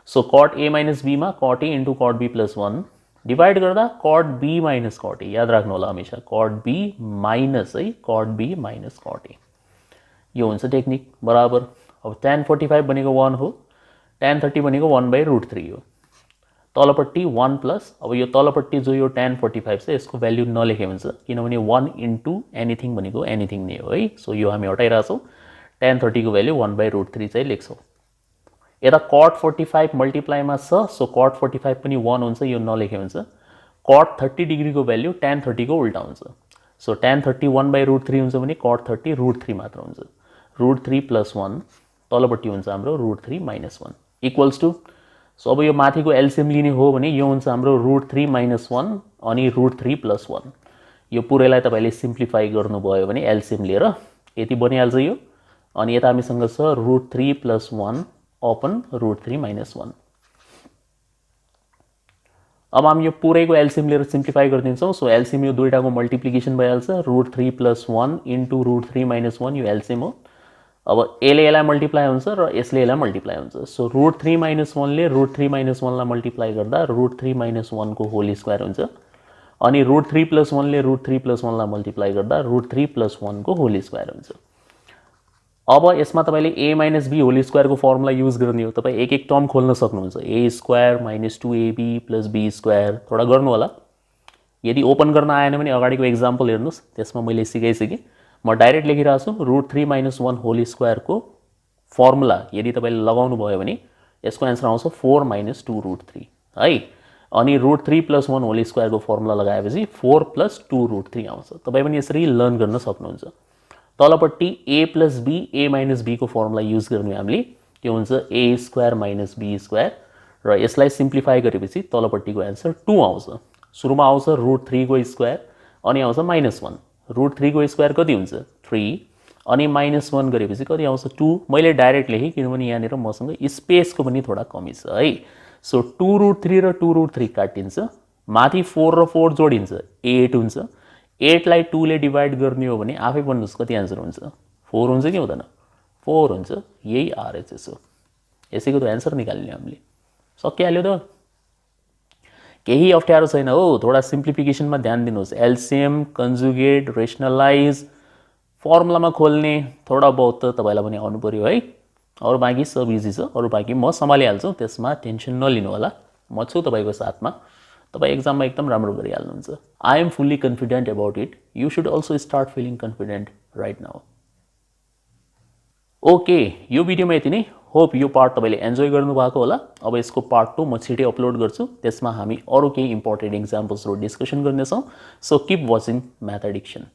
Speaker 1: सो कट ए माइनस बीमा cot A into cot B plus 1 divide गर्दा cot B minus cot A, याद राख्नु होला हमेशा कट बी माइनस है cot B minus cot A, यो हुन्छ टेक्निक बराबर। अब tan 45 भनेको 1 हो, tan 30 भनेको 1/√3 हो, तलपट्टि 1 प्लस, अब यो तलपट्टि जो यो tan 45 छ यसको भ्याल्यु नलेखे हुन्छ किनभने 1 इन्टु एनिथिङ भनेको एनिथिङ नै हो है। सो यो हामी हटाइरहेछौँ, tan 30 को भ्याल्यु 1/√3 चाहिँ लेख्छौँ। यता cot 45 मल्टिप्लाईमा छ, सो cot 45 पनि 1 हुन्छ, यो नलेखे हुन्छ। cot 30 डिग्रीको भ्याल्यु tan 30 को उल्टा हुन्छ, सो tan 30 1/√3 हुन्छ भने cot 30 √3 मात्र हुन्छ, √3 + 1 तलपट्टि हुन्छ हाम्रो √3 - 1 इक्वल्स टू, सो अब यो माथिको एलसिएम लिने हो भने यो हुन्छ हाम्रो √3 - 1 अनि √3 + 1, यो पुरैलाई तपाईँले सिम्प्लिफाई गर्नुभयो भने एलसिएम लिएर यति बनिहाल्छ यो। अनि यता हामीसँग छ √3 + 1 अपन √3 - 1। अब हामी यो पुरैको एलसिएम लिएर सिम्प्लिफाई गरिदिन्छौँ। सो एलसिएम यो दुईटाको मल्टिप्लिकेसन भइहाल्छ, √3 + 1 इन्टु √3 - 1 यो एलसिएम हो। अब यसले यसलाई मल्टिप्लाई हुन्छ र यसले यसलाई मल्टिप्लाई हुन्छ, सो √3 - 1 ले √3 - 1 लाई मल्टिप्लाई गर्दा √3 - 1 को होल स्क्वायर हुन्छ, अनि √3 + 1 ले √3 + 1 लाई मल्टिप्लाई गर्दा √3 + 1 को होल स्क्वायर हुन्छ। अब यसमा तपाईँले a - b होल स्क्वायरको फर्मुला युज गर्ने हो, तपाईँ एक एक टर्म खोल्न सक्नुहुन्छ, a² - 2ab + b², थोडा गर्नु होला। यदि ओपन गर्न आएन भने अगाडिको एक्जाम्पल हेर्नुहोस्, त्यसमा मैले सिकाइसकेँ। म डाइरेक्ट लेखिरहेको छु, √3 - 1 होल स्क्वायरको फर्मुला यदि तपाईँले लगाउनु भयो भने यसको एन्सर आउँछ 4 - 2√3 है। अनि √3 + 1 होल स्क्वायरको फर्मुला लगाएपछि 4 + 2√3 आउँछ। तपाईँ पनि यसरी लर्न गर्न सक्नुहुन्छ। तलपट्टि a + b, a - b को फर्मुला युज गर्ने हामीले, त्यो हुन्छ a² - b² र यसलाई सिम्प्लिफाई गरेपछि तलपट्टिको एन्सर 2 आउँछ। सुरुमा आउँछ √3 को स्क्वायर अनि आउँछ -1, √3 को स्क्वायर कति हुन्छ 3 अनि -1 गरेपछि कति आउँछ 2। मैले डाइरेक्ट लेखेँ किनभने यहाँनिर मसँग स्पेसको पनि थोडा कमी छ है। सो 2√3 र 2√3 काटिन्छ, माथि 4 र 4 जोडिन्छ 8 हुन्छ, 8 लाई 2 ले डिभाइड गर्ने हो भने आफै भन्नुहोस् कति आन्सर हुन्छ, 4 हुन्छ कि हुँदैन, 4 हुन्छ, यही आरएचएस हो। यसैको त एन्सर निकाल्ने हामीले, सकिहाल्यो त, केही अप्ठ्यारो छैन हो। थोडा सिम्प्लिफिकेसनमा ध्यान दिनुहोस्, एलसिएम, कन्जुगेट, रेसनलाइज, फर्मुलामा खोल्ने थोडा बहुत त तपाईँलाई पनि आउनु पर्यो है। अरू बाँकी सब इजी छ, अरू बाँकी म सम्हालिहाल्छु, त्यसमा टेन्सन नलिनु होला, म छु तपाईँको साथमा, तपाईँ एक्जाममा एकदम राम्रो गरिहाल्नुहुन्छ। I am fully confident about it, you should also start feeling confident right now. Okay, यो भिडियोमा यति नै। होप यो पार्ट तपाईँले एन्जोय गर्नुभएको होला। अब यसको पार्ट 2 म छिटै अपलोड गर्छु, त्यसमा हामी अरू केही इम्पोर्टेन्ट इक्जाम्पल्सहरू डिस्कसन गर्नेछौँ। So keep watching math addiction.